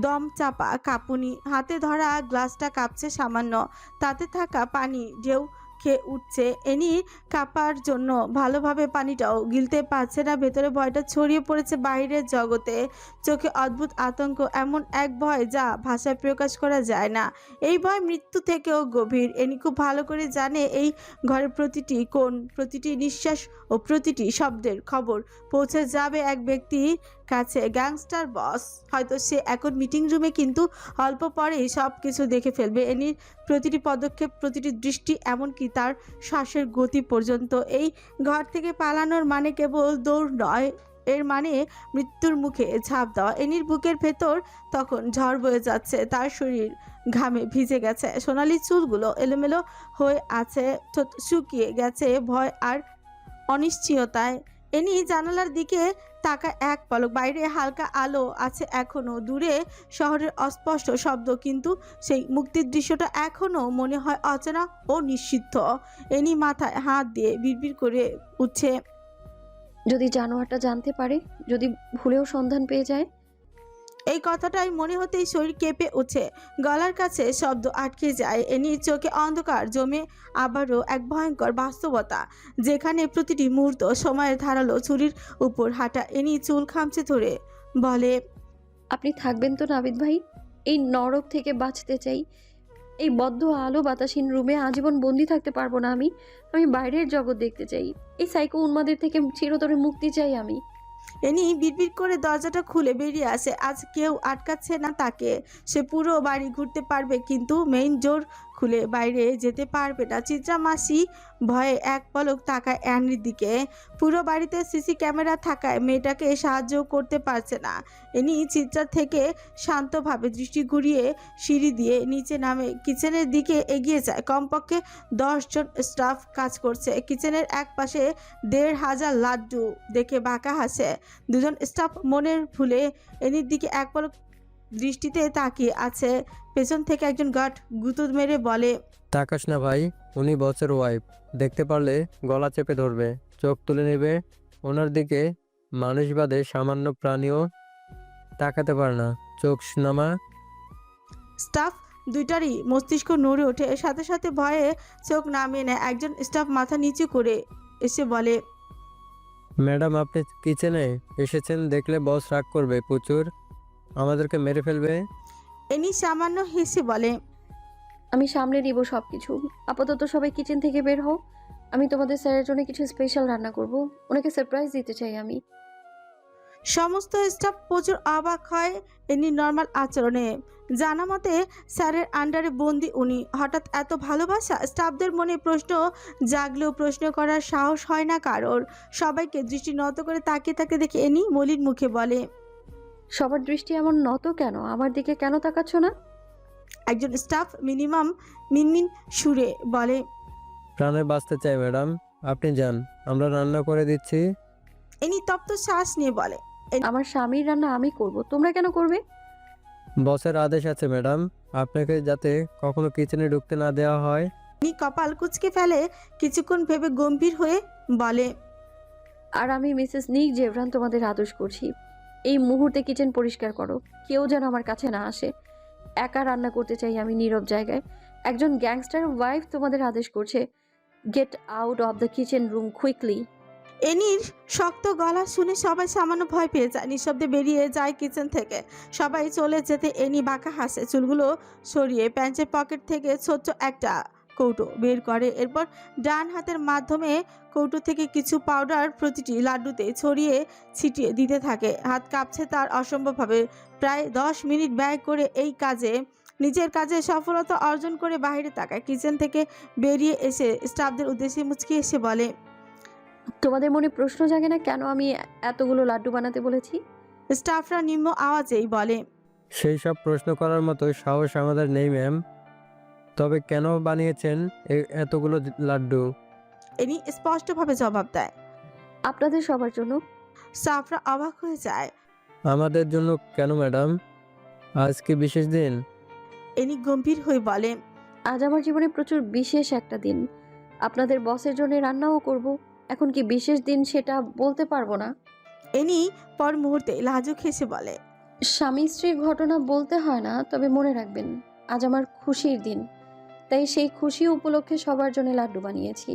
দম চাপা কাঁপুনি। হাতে ধরা গ্লাসটা কাঁপছে সামান্য। তাতে থাকা পানি ঢেউ খেয়ে উঠছে। এনির কাঁপার জন্য ভালোভাবে পানিটাও গিলতে পারছে না। ভেতরে ভয়টা ছড়িয়ে পড়েছে বাইরের জগতে। চোখে অদ্ভুত আতঙ্ক, এমন এক ভয় যা ভাষায় প্রকাশ করা যায় না। এই ভয় মৃত্যু থেকেও গভীর। এনি খুব ভালো করে জানে এই ঘরের প্রতিটি কোণ, প্রতিটি নিঃশ্বাস ও প্রতিটি শব্দের খবর পৌঁছে যাবে এক ব্যক্তির কাছে, গ্যাংস্টার বস। হয়তো সে এখন মিটিং রুমে, কিন্তু অল্প পরেই সব কিছু দেখে ফেলবে। এনির প্রতিটি পদক্ষেপ, প্রতিটি দৃষ্টি, এমনকি তার শ্বাসের গতি পর্যন্ত। এই ঘর থেকে পালানোর মানে কেবল দৌড় নয়, এর মানে মৃত্যুর মুখে ঝাঁপ দেওয়া। এনির বুকের ভেতর তখন ঝড় বয়ে যাচ্ছে, তার শরীর ঘামে ভিজে গেছে, সোনালি চুলগুলো এলোমেলো হয়ে আছে, ঠোঁট শুকিয়ে গেছে ভয় আর অনিশ্চয়তায়। এনি জানালার দিকে তাকা এক পলক। বাইরে হালকা আলো আছে এখনো, দূরে শহরের অস্পষ্ট শব্দ, কিন্তু সেই মুক্তির দৃশ্যটা এখনো মনে হয় অচেনা ও নিষিদ্ধ। এনি মাথায় হাত দিয়ে বিড়বিড় করে উঠছে, যদি জানোয়ারটা জানতে পারে, যদি ভুলেও সন্ধান পেয়ে যায়। এই কথাটাই মনে হতেই শরীর কেঁপে ওঠে, গলার কাছে শব্দ আটকে যায়। এনির চোখে অন্ধকার জমে আবারও এক ভয়ঙ্কর বাস্তবতা, যেখানে প্রতিটি মুহূর্ত সময়ের ধারালো ছুরির উপর হাঁটা। এনি চুল খামচে ধরে বলে, আপনি থাকবেন তো নাবিদ ভাই? এই নরক থেকে বাঁচতে চাই। এই বদ্ধ আলো বাতাসহীন রুমে আজীবন বন্দি থাকতে পারবো না আমি। আমি বাইরের জগৎ দেখতে চাই। এই সাইকো উন্মাদের থেকে চিরতরে মুক্তি চাই আমি। এনি বিড়বিড় করে দরজাটা খুলে বেরিয়ে আসে। আজ কেউ আটকাচ্ছে না তাকে। সে পুরো বাড়ি ঘুরতে পারবে, কিন্তু মেইন ডোর খুলে বাইরে যেতে পারবে না। চিত্রা মাসি ভয়ে এক পলক তাকায় অ্যানির দিকে। পুরো বাড়িতে সিসি ক্যামেরা থাকায় মেয়েটাকে সাহায্য করতে পারছে না। এনি চিত্রার থেকে শান্তভাবে দৃষ্টি ঘুরিয়ে সিঁড়ি দিয়ে নিচে নামে কিচেনের দিকে এগিয়ে যায়। কমপক্ষে 10 জন স্টাফ কাজ করছে কিচেনের এক পাশে। 1,500 লাড্ডু দেখে বাঁকা হাসে দুজন স্টাফ মনের ভুলে এনির দিকে এক পলক দৃষ্টিতে তাকিয়ে আছে। পেছন থেকে একজন গার্ড গুঁতো মেরে বলে, তাকাস না ভাই, উনি বসের ওয়াইফ। দেখতে পারলে গলা চেপে ধরবে, চোখ তুলে নেবে ওনার দিকে। মানুষ বাদে সামান্য প্রাণীও তাকাতে পারে না। চোখ নামা। স্টাফ দুইটারই মস্তিষ্ক নড়ে ওঠে, সাথে সাথে ভয়ে চোখ নামিয়ে নেয়। একজন স্টাফ মাথা নিচু করে এসে বলে, ম্যাডাম, আপনি কিচেনে এসেছেন দেখলে বস রাগ করবে প্রচুর, আমাদেরকে মেরে ফেলবে। এনি সামান্য হেসে বলে, আমি সামলে নিব সব কিছু। আপাতত সবাই কিচেন থেকে বের হও। আমি তোমাদের স্যারের জন্য কিছু স্পেশাল রান্না করব। ওনাকে সারপ্রাইজ দিতে চাই আমি। সমস্ত স্টাফ প্রচুর অবাক হয় এনি নর্মাল আচরণে। জানা মতে স্যারের আন্ডারে বন্দি উনি, হঠাৎ এত ভালোবাসা। স্টাফদের মনে প্রশ্ন জাগলেও প্রশ্ন করার সাহস হয় না কারোর। সবাইকে দৃষ্টি নত করে তাকিয়ে থাকতে দেখে এনি মলিন মুখে বলে, সবার দৃষ্টি এমন নত কেন? আমার দিকে কেন তাকাচ্ছ না? একজন স্টাফ মিনমিন সুরে বলে, প্রাণে বাঁচতে চাই ম্যাডাম, আপনি যান, আমরা রান্না করে দিচ্ছি। এনি তপ্ত শ্বাস নিয়ে বলে, আমার স্বামীর রান্না আমি করব, তোমরা কেন করবে? বসের আদেশ আছে ম্যাডাম, আপনাকে যাতে কখনো কিচেনে ঢুকতে না দেওয়া হয়। এনি কপাল কুঁচকে ফেলে, কিছুক্ষণ ভেবে গম্ভীর হয়ে বলে, আর আমি মিসেস নিক জেভরান তোমাদের আদেশ করছি, এই মুহূর্তে কিচেন পরিষ্কার করো। কেউ যেন আমার কাছে না আসে। একা রান্না করতে চাই আমি নীরব জায়গায়। একজন গ্যাংস্টার ওয়াইফ তোমাদের আদেশ করছে, get out of the kitchen room quickly. এনির শক্ত গলা শুনে সবাই সামান্য ভয় পেয়ে যায়, নিঃশব্দে বেরিয়ে যায় কিচেন থেকে। সবাই চলে যেতে এনি বাঁকা হাসে, চুলগুলো সরিয়ে প্যান্টের পকেট থেকে ছোট্ট একটা কৌটো বের করে। এরপর ডান হাতের মাধ্যমে কৌটো থেকে কিছু পাউডার প্রতিটি লাড্ডুতে ছড়িয়ে ছিটিয়ে দিতে থাকে। হাত কাঁপছে তার অসম্ভবভাবে। প্রায় 10 মিনিট ব্যয় করে এই কাজে নিজের কাজে সফলতা অর্জন করে বাইরে তাকায়। কিচেন থেকে বেরিয়ে এসে স্টাফদের উদ্দেশ্যে মুচকি এসে বলে, তোমাদের মনে প্রশ্ন জাগে না কেন আমি এতগুলো লাড্ডু বানাতে বলেছি? স্টাফরা নিম্ন আওয়াজেই বলে, সেই সব প্রশ্ন করার মতো সাহস আমাদের নেই ম্যাম। তবে কেন বানিয়েছেন এতগুলো লাড্ডু? এনি স্পষ্টভাবে জবাব দেয়। আপনাদের সবার জন্য। স্টাফরা অবাক হয়ে যায়। আমাদের জন্য কেন ম্যাডাম? আজ কি বিশেষ দিন? এনি গম্ভীর হয়ে বলে, আজ আমার জীবনে প্রচুর বিশেষ একটা দিন। আপনাদের বসের জন্য রান্নাও করব। এখন কি বিশেষ দিন সেটা বলতে পারবো না। এনি পর মুহূর্তে লাজুক হেসে বলে, স্বামী স্ত্রীর ঘটনা বলতে হয় না, তবে মনে রাখবেন আজ আমার খুশির দিন। তাই সেই খুশি উপলক্ষে সবার জন্য লাড্ডু বানিয়েছি।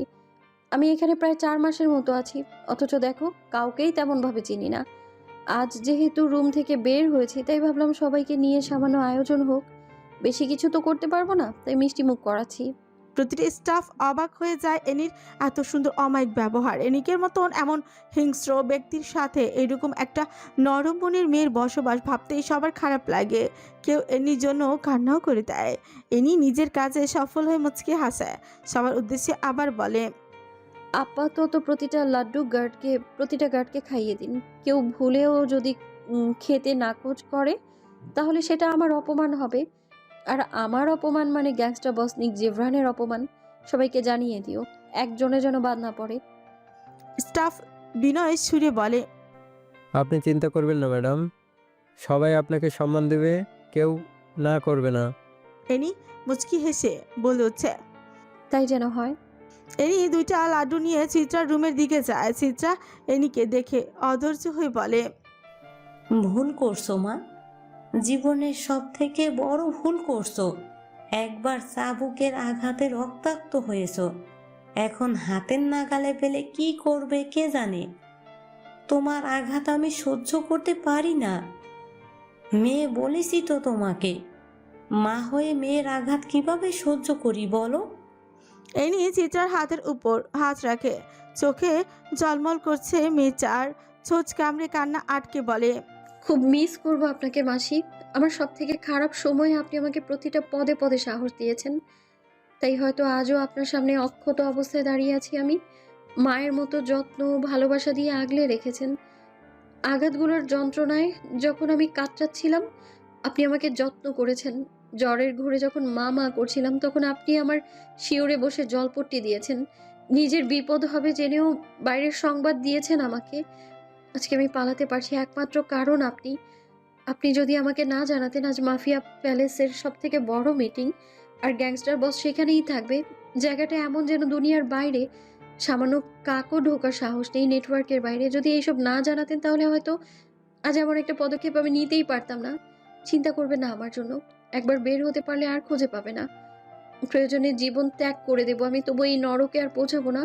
আমি এখানে প্রায় 4 মাসের মতো আছি, অথচ দেখো কাউকেই তেমনভাবে চিনি না। আজ যেহেতু রুম থেকে বের হয়েছি, তাই ভাবলাম সবাইকে নিয়ে সামান্য আয়োজন হোক। বেশি কিছু তো করতে পারবো না, তাই মিষ্টি মুখ করাচ্ছি। প্রতিটি স্টাফ অবাক হয়ে যায় এনির এত সুন্দর অমায়িক ব্যবহার। এনিকের মতন এমন হিংস্র ব্যক্তির সাথে এরকম একটা নরম মনের মেয়ের বসবাস ভাবতেই সবার খারাপ লাগে। কেউ এনির জন্য কান্নাও করে দেয়। এনি নিজের কাজে সফল হয়ে মুচকে হাসে। সবার উদ্দেশ্যে আবার বলে, আপাতত প্রতিটা গার্ডকে খাইয়ে দিন। কেউ ভুলেও যদি খেতে নাকচ করে, তাহলে সেটা আমার অপমান হবে। আর আমার অপমান মানে গ্যাংস্টার বস নিক জেভরানের অপমান। সবাইকে জানিয়ে দিও, একজনে যেন বাদ না পড়ে। স্টাফ বিনয় সুরে বলে, আপনি চিন্তা করবেন না ম্যাডাম, সবাই আপনাকে সম্মান দেবে, কেউ না করবে না। এনি মুচকি হেসে বলে উঠছে। তাই যেন হয়। এনি 2টা লাড্ডু নিয়ে চিত্রার রুমের দিকে যায়। চিত্রা এনিকে দেখে অধৈর্য হয়ে বলে, ভুল করছো মা, জীবনের সব থেকে বড় ভুল করছো। একবার চাবুকের আঘাতে রক্তাক্ত হয়েছো, এখন হাতের নাগালে পেলে কি করবে কে জানে। তোমার আঘাত আমি সহ্য করতে পারি না। মেয়ে বলেছি তো তোমাকে, মা হয়ে মেয়ের আঘাত কিভাবে সহ্য করি বলো। এনি চিত্রার হাতের উপর হাত রাখে। চোখে জলমল করছে মেয়েটার। ছোঁচ কামড়ে কান্না আটকে বলে, খুব মিস করবো আপনাকে মাসি। আমার সব থেকে খারাপ সময়ে আপনি আমাকে প্রতিটা পদে পদে সাহস দিয়েছেন। তাই হয়তো আজও আপনার সামনে অক্ষত অবস্থায় দাঁড়িয়ে আছি আমি। মায়ের মতো যত্ন ভালোবাসা দিয়ে আগলে রেখেছেন। আঘাতগুলোর যন্ত্রণায় যখন আমি কাতরাচ্ছিলাম, আপনি আমাকে যত্ন করেছেন। জ্বরের ঘোরে যখন মা মা করছিলাম, তখন আপনি আমার শিওরে বসে জলপট্টি দিয়েছেন। নিজের বিপদ হবে জেনেও বাইরের সংবাদ দিয়েছেন আমাকে। আজকে আমি পালাতে পারছি একমাত্র কারণ আপনি। আপনি যদি আমাকে না জানাতেন, আজ মাফিয়া প্যালেসের সব থেকে বড় মিটিং আর গ্যাংস্টার বস সেখানেই থাকবে। জায়গাটা এমন যেন দুনিয়ার বাইরে, সামান্য কাকও ঢোকার সাহস নেই নেটওয়ার্কের বাইরে। যদি এইসব না জানাতেন, তাহলে হয়তো আজ এমন একটা পদক্ষেপ আমি নিতেই পারতাম না। চিন্তা করবে না আমার জন্য। একবার বের হতে পারলে আর খুঁজে পাবে না। প্রয়োজনে জীবন ত্যাগ করে দেবো আমি, তবু এই নরকে আর পৌঁছাবো না।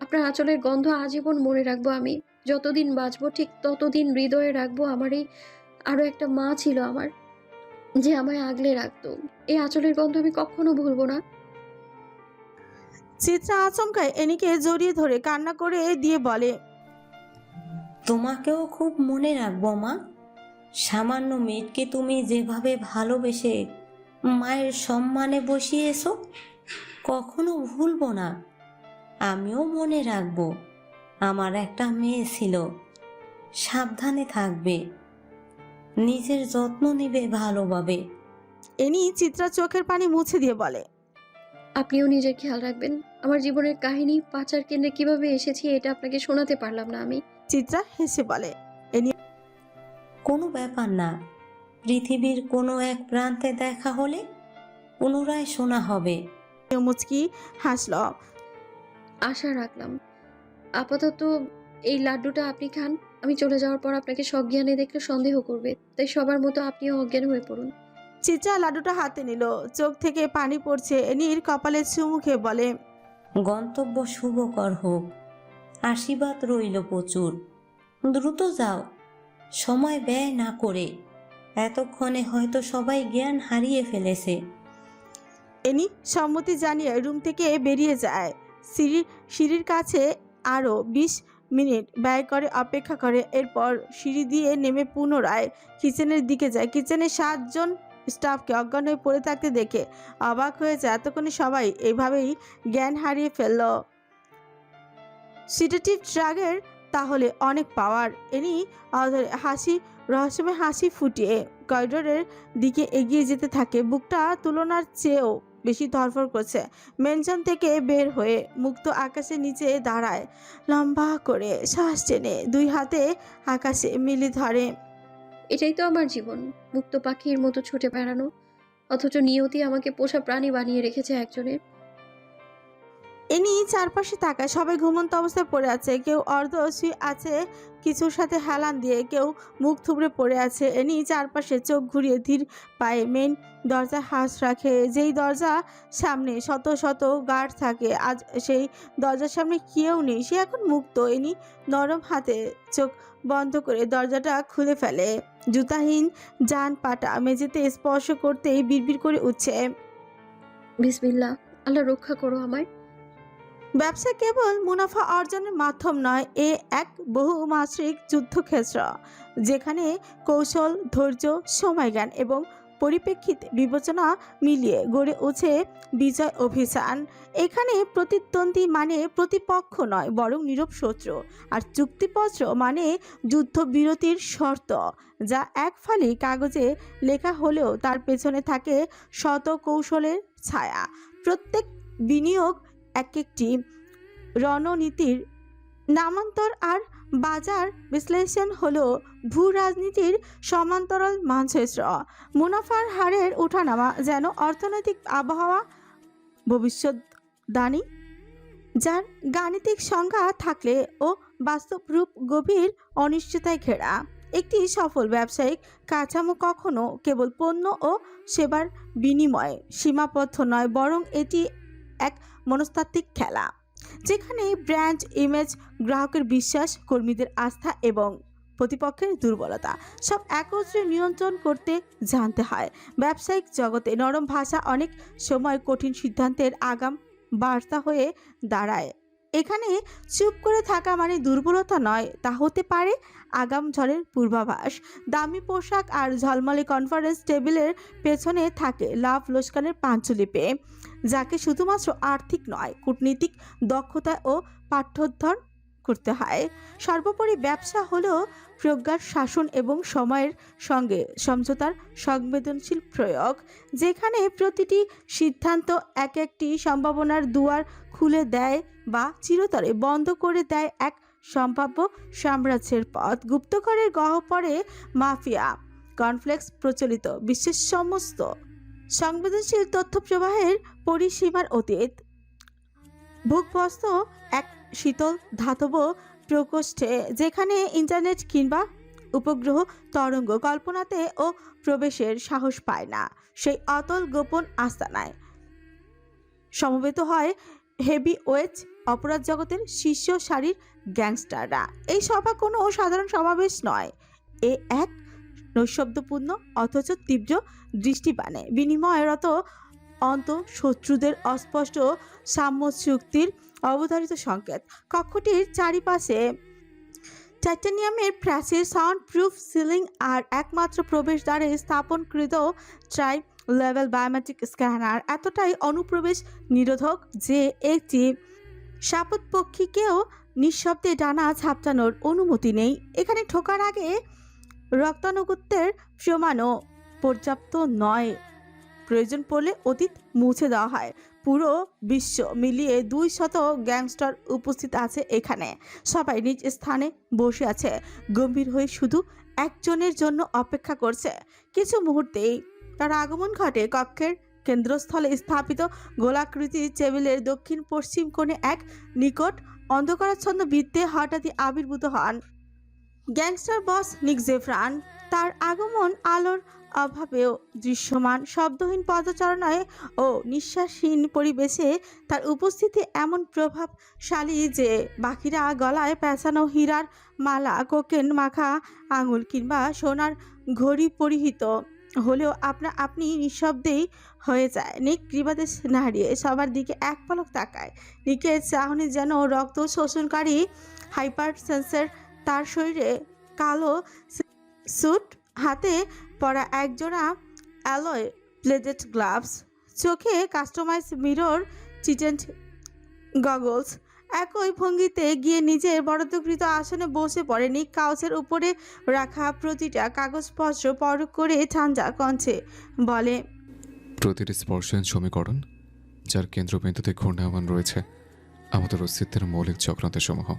আপনার আঁচলের গন্ধ আজীবন মনে রাখবো আমি। যতদিন বাঁচবো ঠিক ততদিন হৃদয়ে রাখবো আমার এই আরো একটা মা ছিল আমার, যে আমায় আগলে রাখতো। এই আঁচলের গন্ধ আমি কখনো ভুলবো না। চিত্রা আচমকায় এনিকে জড়িয়ে ধরে কান্না করে দিয়ে বলে, তোমাকেও খুব মনে রাখবো মা। সামান্য মেয়েকে তুমি যেভাবে ভালোবেসে মায়ের সম্মানে বসিয়েছো, কখনো ভুলবো না। আমিও মনে রাখবো, আমার একটা মেয়ে ছিল। সাবধানে থাকবে, নিজের যত্ন নিবে ভালোভাবে। এনি চিত্রা চোখের পানি মুছে দিয়ে বলে, আপনিও নিজের খেয়াল রাখবেন। আমার জীবনের কাহিনী পাচার কেন্দ্রে কিভাবে এসেছি এটা আপনাকে শোনাতে পারলাম না আমি। চিত্রা হেসে বলে, কোনো ব্যাপার না, পৃথিবীর কোনো এক প্রান্তে দেখা হলে পুনরায় শোনা হবে। মুচকি হাসল। আশা রাখলাম। আপাতত এই লাড্ডুটা আপনি খান। আমি চলে যাওয়ার পর আপনাকে সজ্ঞানে দেখলে সন্দেহ করবে, তাই সবার মতো আপনিও অজ্ঞান হয়ে পড়ুন। চিত্রা লাড্ডুটা হাতে নিল। চোখ থেকে পানি পড়ছে। এনির কপালে চুমুখে বলে, গন্তব্য শুভকর হোক, আশীর্বাদ রইল প্রচুর। দ্রুত যাও, সময় ব্যয় না করে। এতক্ষণে হয়তো সবাই জ্ঞান হারিয়ে ফেলেছে। এনি সম্মতি জানিয়ে রুম থেকে বেরিয়ে যায়। সিঁড়ির কাছে আরও 20 মিনিট ব্যয় করে অপেক্ষা করে। এরপর সিঁড়ি দিয়ে নেমে পুনরায় কিচেনের দিকে যায়। কিচেনে 7 জন স্টাফকে অজ্ঞান হয়ে পড়ে থাকতে দেখে অবাক হয়ে যায়। এতক্ষণে সবাই এইভাবেই জ্ঞান হারিয়ে ফেলল। সিডেটিভ ড্রাগের তাহলে অনেক পাওয়ার। এনি অধরে রহস্যময় হাসি ফুটিয়ে করিডোরের দিকে এগিয়ে যেতে থাকে। বুকটা তুলনার চেয়েও বেশি ধরফর করছে। মেনশন থেকে বের হয়ে মুক্ত আকাশের নিচে দাঁড়ায়। লম্বা করে শ্বাস টেনে 2 হাতে আকাশে মিলি ধরে। এটাই তো আমার জীবন, মুক্ত পাখির মতো ছুটে বেড়ানো। অথচ নিয়তি আমাকে পোষা প্রাণী বানিয়ে রেখেছে একজনের। এনি চারপাশে তাকায়, সবাই ঘুমন্ত অবস্থায় পড়ে আছে, কেউ অর্ধ শুয়ে আছে কিছুর সাথে হেলান দিয়ে, কেউ মুখ থুবড়ে পড়ে আছে। এনি চারপাশে চোখ ঘুরিয়ে ধীর পায়ে মেন দরজায় হাত রাখে, যেই দরজা সামনে শত শত গার্ড থাকে, আজ সেই দরজার সামনে কেউ নেই, সে এখন মুক্ত। এনি নরম হাতে চোখ বন্ধ করে দরজাটা খুলে ফেলে। জুতাহীন জান পাটা মেঝেতে স্পর্শ করতেই বিড়বিড় করে উঠছে, বিসমিল্লাহ, আল্লাহ রক্ষা করো আমায়। ব্যবসা কেবল মুনাফা অর্জনের মাধ্যম নয়, এ এক বহুমাত্রিক যুদ্ধক্ষেত্র, যেখানে কৌশল, ধৈর্য, সময়জ্ঞান এবং পরিপ্রেক্ষিত বিবেচনা মিলিয়ে গড়ে ওঠে বিজয় অভিযান। এখানে প্রতিদ্বন্দ্বী মানে প্রতিপক্ষ নয়, বরং নীরব শত্রু, আর চুক্তিপত্র মানে যুদ্ধবিরতির শর্ত, যা এক ফালি কাগজে লেখা হলেও তার পেছনে থাকে শত কৌশলের ছায়া। প্রত্যেক বিনিয়োগ এক একটি রণনীতির নামান্তর, আর বাজার বিশ্লেষণ হলো ভূ রাজনীতির সমান্তরাল মানচিত্র। মুনাফার হারের ওঠানামা যেন অর্থনৈতিক আবহাওয়া ভবিষ্যৎবাণী, যার গাণিতিক সংজ্ঞা থাকলে ও বাস্তব রূপ গভীর অনিশ্চয়তায় ঘেরা। একটি সফল ব্যবসায়িক কাঠামো কখনো কেবল পণ্য ও সেবার বিনিময়ে সীমাবদ্ধ নয়, বরং এটি এক মনস্তাত্ত্বিক খেলা, যেখানে ব্র্যান্ড ইমেজ, গ্রাহকের বিশ্বাস, কর্মীদের আস্থা এবং প্রতিপক্ষের দুর্বলতা সব একত্রে নিয়ন্ত্রণ করতে জানতে হয়। ব্যবসায়িক জগতে নরম ভাষা অনেক সময় কঠিন সিদ্ধান্তের আগাম বার্তা হয়ে দাঁড়ায়। এখানে চুপ করে থাকা মানে দুর্বলতা নয়, তা হতে পারে আগাম ঝড়ের পূর্বাভাস। দামি পোশাক আর ঝলমলে কনফারেন্স টেবিলের পেছনে থাকে লাভ লোকসানের পাঞ্চলিপে, যাকে শুধুমাত্র আর্থিক নয়, কূটনীতিক দক্ষতা ও পাঠ্যোদ্ধর করতে হয়। সর্বোপরি ব্যবসা হলো প্রজ্ঞার শাসন এবং সময়ের সঙ্গে সমঝোতার সংবেদনশীল প্রয়োগ, যেখানে প্রতিটি সিদ্ধান্ত এক একটি সম্ভাবনার দুয়ার খুলে দেয় বা চিরতরে বন্ধ করে দেয় এক সম্ভাব্য সাম্রাজ্যের পথ। গুপ্তঘরের গহ্বরে মাফিয়া কনফ্লেক্স প্রচলিত বিশ্বের সমস্ত সংবেদনশীল তথ্য প্রবাহের পরিসীমার অতীত। ভূগর্ভস্থ এক শীতল ধাতব প্রকোষ্ঠে, যেখানে ইন্টারনেট কিংবা উপগ্রহ তরঙ্গ কল্পনাতে ও প্রবেশের সাহস পায় না, সেই অতল গোপন আস্তানায় সমবেত হয় হেভি ওয়েট অপরাধ জগতের শীর্ষ সারির গ্যাংস্টাররা। এই সভা কোনো সাধারণ সমাবেশ নয়, এ এক নৈশব্দপূর্ণ অথচ তীব্র দৃষ্টিপানে বিনিময়রত অন্ত শত্রুদের অস্পষ্ট সাম্য চুক্তির অবধারিত সংকেত। কক্ষটির চারিপাশে টাইটানিয়ামের প্রাচীর, সাউন্ড প্রুফ সিলিং আর একমাত্র প্রবেশদ্বারে স্থাপনকৃত ট্রাই লেভেল বায়োমেট্রিক স্ক্যানার এতটাই অনুপ্রবেশ নিরোধক যে একটি সাপতপক্ষীকেও নিঃশব্দে ডানা ঝাপটানোর অনুমতি নেই। এখানে ঢোকার আগে রক্তানুগত্যের প্রমাণও পর্যাপ্ত নয়, প্রয়োজন পড়লে অতীত মুছে দেওয়া হয়। পুরো বিশ্ব মিলিয়ে 200 গ্যাংস্টার উপস্থিত আছে এখানে, সবাই নিজ স্থানে বসে আছে, গম্ভীর হয়ে শুধু একজনের জন্য অপেক্ষা করছে। কিছু মুহূর্তেই তার আগমন ঘটে। কক্ষের কেন্দ্রস্থলে স্থাপিত গোলাকৃতি টেবিলের দক্ষিণ পশ্চিম কোণে এক নিকট অন্ধকারাচ্ছন্ন বৃত্তে হঠাৎই আবির্ভূত হন গ্যাংস্টার বস নিক জেফরান। তার আগমন আলোর অভাবেও দৃশ্যমান, শব্দহীন পদচারণায় ও নিঃশ্বাসহীন পরিবেশে তার উপস্থিতি এমন প্রভাবশালী যে বাকিরা গলায় পেঁচানো হীরার মালা, কোকেন মাখা আঙুল কিংবা সোনার ঘড়ি পরিহিত হলেও আপনি নিঃশব্দেই হয়ে যায়। নিক গ্রীবাদেশ নাড়িয়ে সবার দিকে এক পলক তাকায়। নিকের চাহনি যেন রক্ত শোষণকারী হাইপার সেন্সর। তার শরীরে কালো স্যুট, হাতে পরা একজোড়া অ্যালয় প্লেটেড গ্লাভস, চোখে কাস্টমাইজ মিরর চিটেন্ট গগলস। একই ভঙ্গিতে গিয়ে নিজের বরাদ্দকৃত আসনে বসে পড়ে। নিক কাউচের উপরে রাখা প্রতিটা কাগজপত্র পরখ করে ঠান্ডা কণ্ঠে বলে, প্রতিটি স্পর্শহীন সমীকরণ, যার কেন্দ্রবিন্দুতে ঘূর্ণায়মান রয়েছে আমাদের অস্তিত্বের মৌলিক চক্রান্তের সমূহ,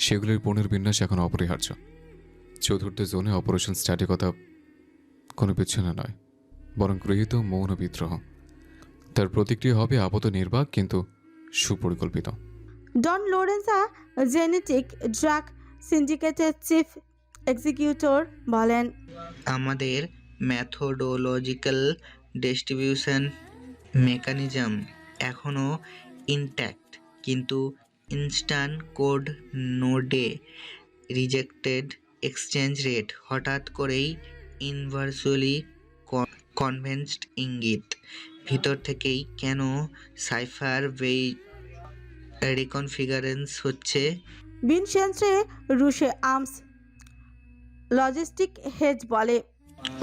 সেগুলির পুনর্বিন্যাস এখন অপরিহার্য। চতুর্থ জোনে অপারেশন স্ট্যাটিকতা কোনো বিচ্ছিন্ন নয়, বরং গৃহীত মৌন বিদ্রোহ। তার প্রতিক্রিয়া হবে আপাত নির্বাক কিন্তু সুপরিকল্পিত। ডন লোরেন্সা জেনেটিক ড্রাগ সিন্ডিকেটের চিফ এক্সিকিউটর বলেন, আমাদের ম্যাথোডোলজিক্যাল ডিস্ট্রিবিউশন মেকানিজম এখনও ইনট্যাক্ট, কিন্তু ইনস্ট্যান্ট কোড নোডে রিজেক্টেড এক্সচেঞ্জ রেট হঠাৎ করেই ইনভার্সুয়ালি কনভেন্সড ইঙ্গিত ভিতর থেকেই কেন সাইফার রিকনফিগারেন্স হচ্ছে। ভিনসেন্ট্রে রুশে আর্মস লজিস্টিক হেড বলে,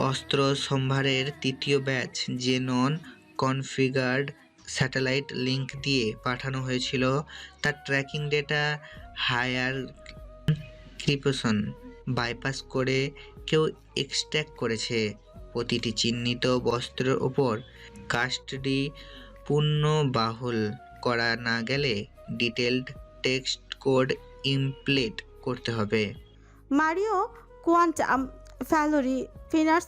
অস্ত্র সম্ভারের তৃতীয় ব্যাচ যে নন কনফিগার্ড স্যাটেলাইট লিঙ্ক দিয়ে পাঠানো হয়েছিল তার ট্র্যাকিং ডেটা হায়ার ক্রিপশন বাইপাস করে কেউ এক্সট্র্যাক্ট করেছে। প্রতিটি চিহ্নিত বস্ত্রের ওপর কাস্টডি পুনর্বাহুল করা না গেলে ডিটেলড টেক্সট কোড ইমপ্লিট করতে হবে। মারিও কোয়ান্টাম ফ্যালোরি ফিনার্স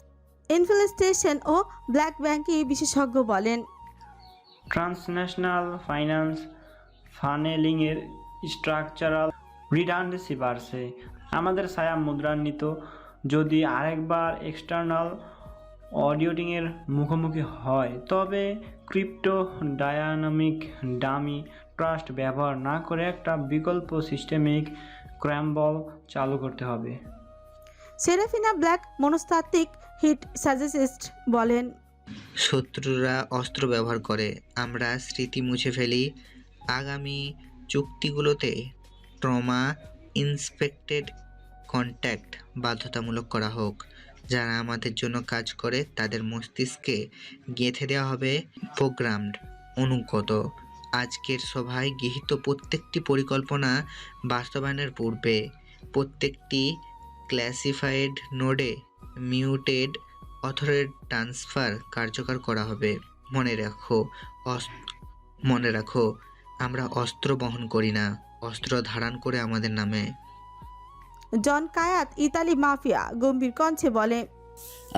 ইনফিলট্রেশন ও ব্ল্যাক ব্যাংকে বিশেষজ্ঞ বলেন, ট্রান্সন্যাশনাল ফাইন্যান্স ফানেলিংয়ের স্ট্রাকচারাল রিডান্ডেন্সি বাড়ছে। আমাদের ছায়া মুদ্রান্বিত যদি আরেকবার এক্সটার্নাল অডিটিংয়ের মুখোমুখি হয়, তবে ক্রিপ্টো ডায়নামিক ডামি ট্রাস্ট ব্যবহার না করে একটা বিকল্প সিস্টেমিক ক্র্যাম্বল চালু করতে হবে। সেরাফিনা ব্ল্যাক মনস্তাত্ত্বিক হিট সাজেসিস্ট বলেন, শত্রুরা অস্ত্র ব্যবহার করে, আমরা স্মৃতি মুছে ফেলি। আগামী চুক্তিগুলোতে ট্রমা ইন্সপেক্টেড কন্ট্যাক্ট বাধ্যতামূলক করা হোক। যারা আমাদের জন্য কাজ করে তাদের মস্তিষ্কে গেঁথে দেওয়া হবে প্রোগ্রামড অনুগত। আজকের সভায় গৃহীত প্রত্যেকটি পরিকল্পনা বাস্তবায়নের পূর্বে প্রত্যেকটি ক্লাসিফাইড নোডে মিউটেড অথরের ট্রান্সফার কার্যকর করা হবে। মনে রাখো আমরা অস্ত্র বহন করি না, অস্ত্র ধারণ করে আমাদের নামে। জন কায়াত ইতালি মাফিয়া গম্ভীর কণ্ঠে বলে,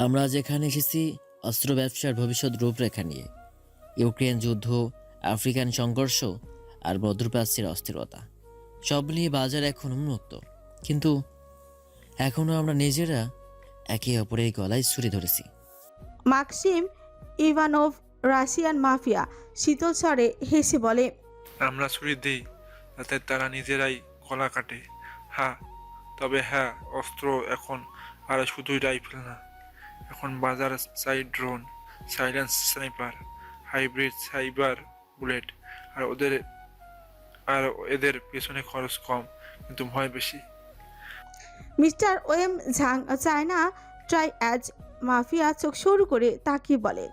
আমরা যেখানে এসেছি অস্ত্র ব্যবসার ভবিষ্যৎ রূপরেখা নিয়ে। ইউক্রেন যুদ্ধ, আফ্রিকান সংঘর্ষ আর মধ্যপ্রাচ্যের অস্থিরতা সব নিয়ে বাজার এখন উন্মুক্ত, কিন্তু এখনও আমরা নিজেরা একে অপরের গলায় ছুরি ধরেছি। মাক্সিম ইভানোভ রাশিয়ান মাফিয়া শীতল স্বরে হেসে বলে, আমরা ছুরি দিই যাতে তারা নিজেরাই গলা কাটে। হ্যাঁ, তবে হ্যাঁ, অস্ত্র এখন আর শুধুই রাইফেল না, এখন বাজার চাই drone, silence sniper, hybrid cyber bullet. আর এদের পেছনে খরচ কম, কিন্তু ভয় বেশি। Mister Wei Zhang China triads mafia চোখ সরু করে তাকিয়ে বলেন,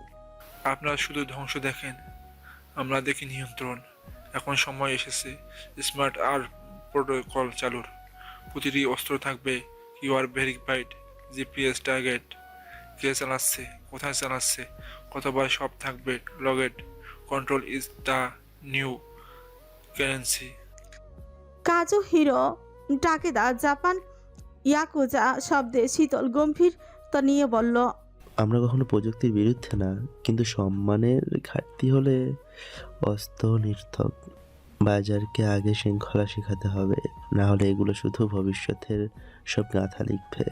আপনারা শুধু ধ্বংস দেখেন, আমরা দেখি নিয়ন্ত্রণ। এখন সময় এসেছে স্মার্ট আর প্রোটোকল চালুর। প্রতিটি অস্ত্র থাকবে কিউআর ভেরিফাইড, জিপিএস টার্গেট, কে চালাচ্ছে, কোথায় চালাচ্ছে, কতবার, সব থাকবে লগেড। Control is the new currency. কাজু হিরো টাকেদা জাপান ইয়াকুজা শব্দে শীতল গম্ভীরতা নিয়ে বলল, আমরা কখনো প্রযুক্তির বিরুদ্ধে না, কিন্তু সম্মানের ঘাটতি হলে অস্ত্র নির্থক। বাজারকে আগে শৃঙ্খলা শেখাতে হবে, না হলে এগুলো শুধু ভবিষ্যতের সব গাঁথা লিখবে।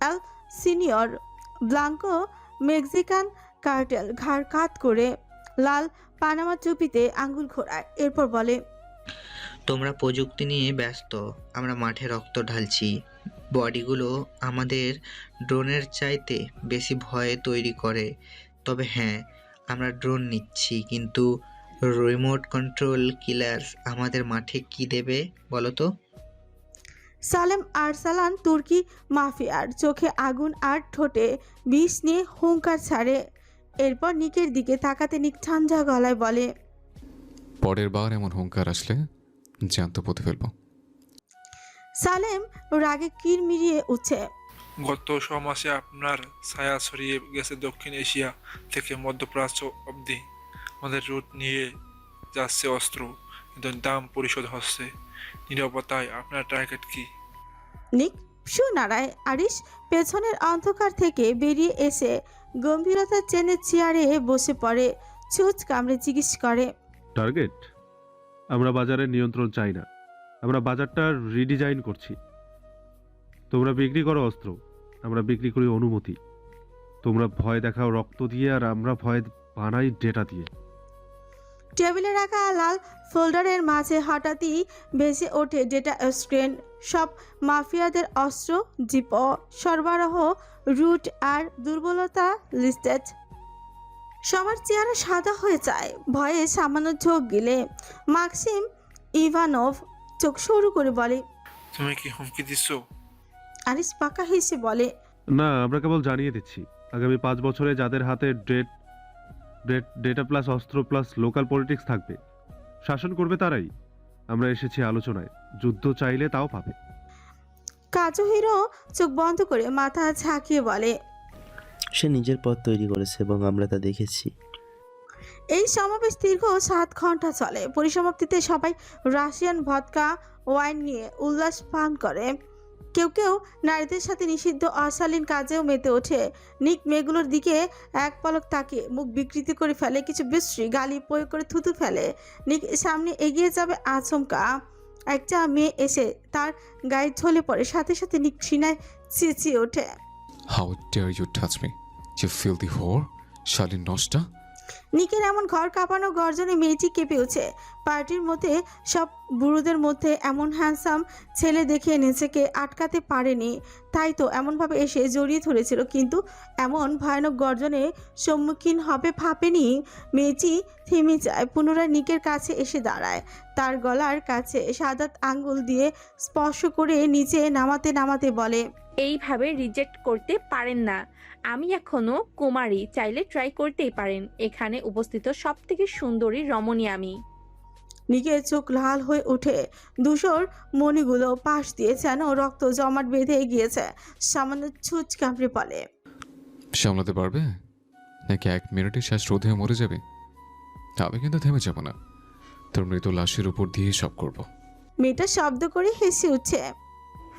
এল সিনিয়র ব্লাঙ্কো মেক্সিকান কার্টেল ঘাড় কাত করে লাল পানামা টুপিতে আঙ্গুল ঘোরায়, এরপর বলে, তোমরা প্রযুক্তি নিয়ে ব্যস্ত, আমরা মাঠে রক্ত ঢালছি। বডিগুলো আমাদের ড্রোনের চাইতে বেশি ভয় তৈরি করে। তবে হ্যাঁ, আমরা ড্রোন নিচ্ছি, কিন্তু রিমোট কন্ট্রোল কিলার্স আমাদের মাঠে কি দেবে বলো তো? সালেম আরসালান তুর্কি মাফিয়ার চোখে আগুন আর ঠোঁটে বিষ নিয়ে হুঙ্কার ছাড়ে, এরপর নিকের দিকে তাকাতে নিক ঠান্ডা গলায় বলে, পরের বার এমন হুঙ্কার আসলে জ্যান্ত পুঁতে ফেলবো। সালেম রাগে কিরমিরিয়ে উঠছে, গত 6 মাসে আপনার ছায়া ছড়িয়ে গেছে দক্ষিণ এশিয়া থেকে মধ্যপ্রাচ্য অবধি। আমাদের রুট নিয়ে যাচ্ছে অস্ত্র, কিন্তু দাম পরিশোধ হচ্ছে। নীরবতায় আপনার টার্গেট কি? নিক সুনারায় আরিশ পেছনের অন্ধকার থেকে বেরিয়ে এসে গম্ভীরতার চেনে চেয়ারে বসে পড়ে, ছুঁচ কামড়ে জিজ্ঞেস করে, টার্গেট? আমরা বাজারের নিয়ন্ত্রণ চাই না, আমরা বাজারটা রিডিজাইন করছি। তোমরা বিক্রি করো অস্ত্র, আমরা বিক্রি করি অনুমতি। তোমরা ভয় দেখাও রক্ত দিয়ে, আর আমরা ভয় বানাই ডেটা দিয়ে। টেবিলে রাখা লাল ফোল্ডারের মাঝে হঠাৎই ভেসে ওঠে ডেটা স্ক্রিন। সব মাফিয়াদের অস্ত্র, জিপ সরবরাহ রুট আর দুর্বলতা লিস্টেড। সবার চেহারা সাদা হয়ে যায়, ভয়ে সামান্য চোখ গেলে মাক্সিম ইভানভ চোখ সরু করে বলে, তুমি কি হুমকি দিচ্ছ? আরিস পাকা হেসে বলে, না, আমরা কেবল জানিয়ে দিচ্ছি, আগামী 5 বছরে যাদের হাতে ডেটা প্লাস অস্ত্র প্লাস লোকাল পলিটিক্স থাকবে, শাসন করবে তারাই। আমরা এসেছি আলোচনায়, যুদ্ধ চাইলে তাও পাবে। কাজুহিরো চোখ বন্ধ করে মাথা ঝাঁকিয়ে বলে, সে নিজের পথ তৈরি করেছে এবং আমরা তা দেখেছি। এই সমাবেশ দীর্ঘ 7 ঘন্টা চলে। পরিসমাপ্তিতে সবাই রাশিয়ান ভদকা ওয়াইন নিয়ে উল্লাস পান করে। কেউ কেউ নারীদের সাথে নিষিদ্ধ অশালীন কাজেও মেতে ওঠে। নিক মেয়েগুলোর দিকে এক পলক তাকিয়ে মুখ বিকৃত করে ফেলে, কিছু বিশ্রী গালি প্রয়োগ করে থুতু ফেলে। নিক সামনে এগিয়ে যাবে, আচমকা একটা মেয়ে এসে তার গায়ে ঝলে পড়ে। সাথে সাথে নিক সিনায় চেঁচিয়ে ওঠে, how dare you touch me, you filthy whore, শালীন নষ্টা। নিকের এমন ঘর কাঁপানো গর্জনে মেয়েটি কেঁপে উঠে। পার্টির মধ্যে সব বুড়োদের মধ্যে এমন হ্যান্ডসাম ছেলে দেখে নিজেকে আটকাতে পারেনি, তাই তো এমনভাবে এসে জড়িয়ে ধরেছিল। কিন্তু এমন ভয়ানক গর্জনে সম্মুখীন হবে ভাবেনি। মেয়েটি থেমে যায়, পুনরায় নিকের কাছে এসে দাঁড়ায়। তার গলার কাছে সাদাত আঙ্গুল দিয়ে স্পর্শ করে নিচে নামাতে নামাতে বলে, এইভাবে রিজেক্ট করতে পারেন না। আমি এখনো কুমারী, চাইলে ট্রাই করতেই পারেন। এখানে উপস্থিত সব থেকে সুন্দরী রমণী আমি। নিকের চোখ লাল হয়ে ওঠে, ধূসর মণিগুলো পাশ দিয়ে যেন রক্ত জমাট বেঁধে গিয়েছে। সামান্য ছুঁচ কামড়ে বলে, সামলাতে পারবে নাকি 1 মিনিটে শ্বাস রোধ হয়ে মরে যাবে? আমি কিন্তু থেমে যাব না, তোর মৃত লাশের উপর দিয়ে সব করব। মেয়েটা শব্দ করে হেসে উঠছে,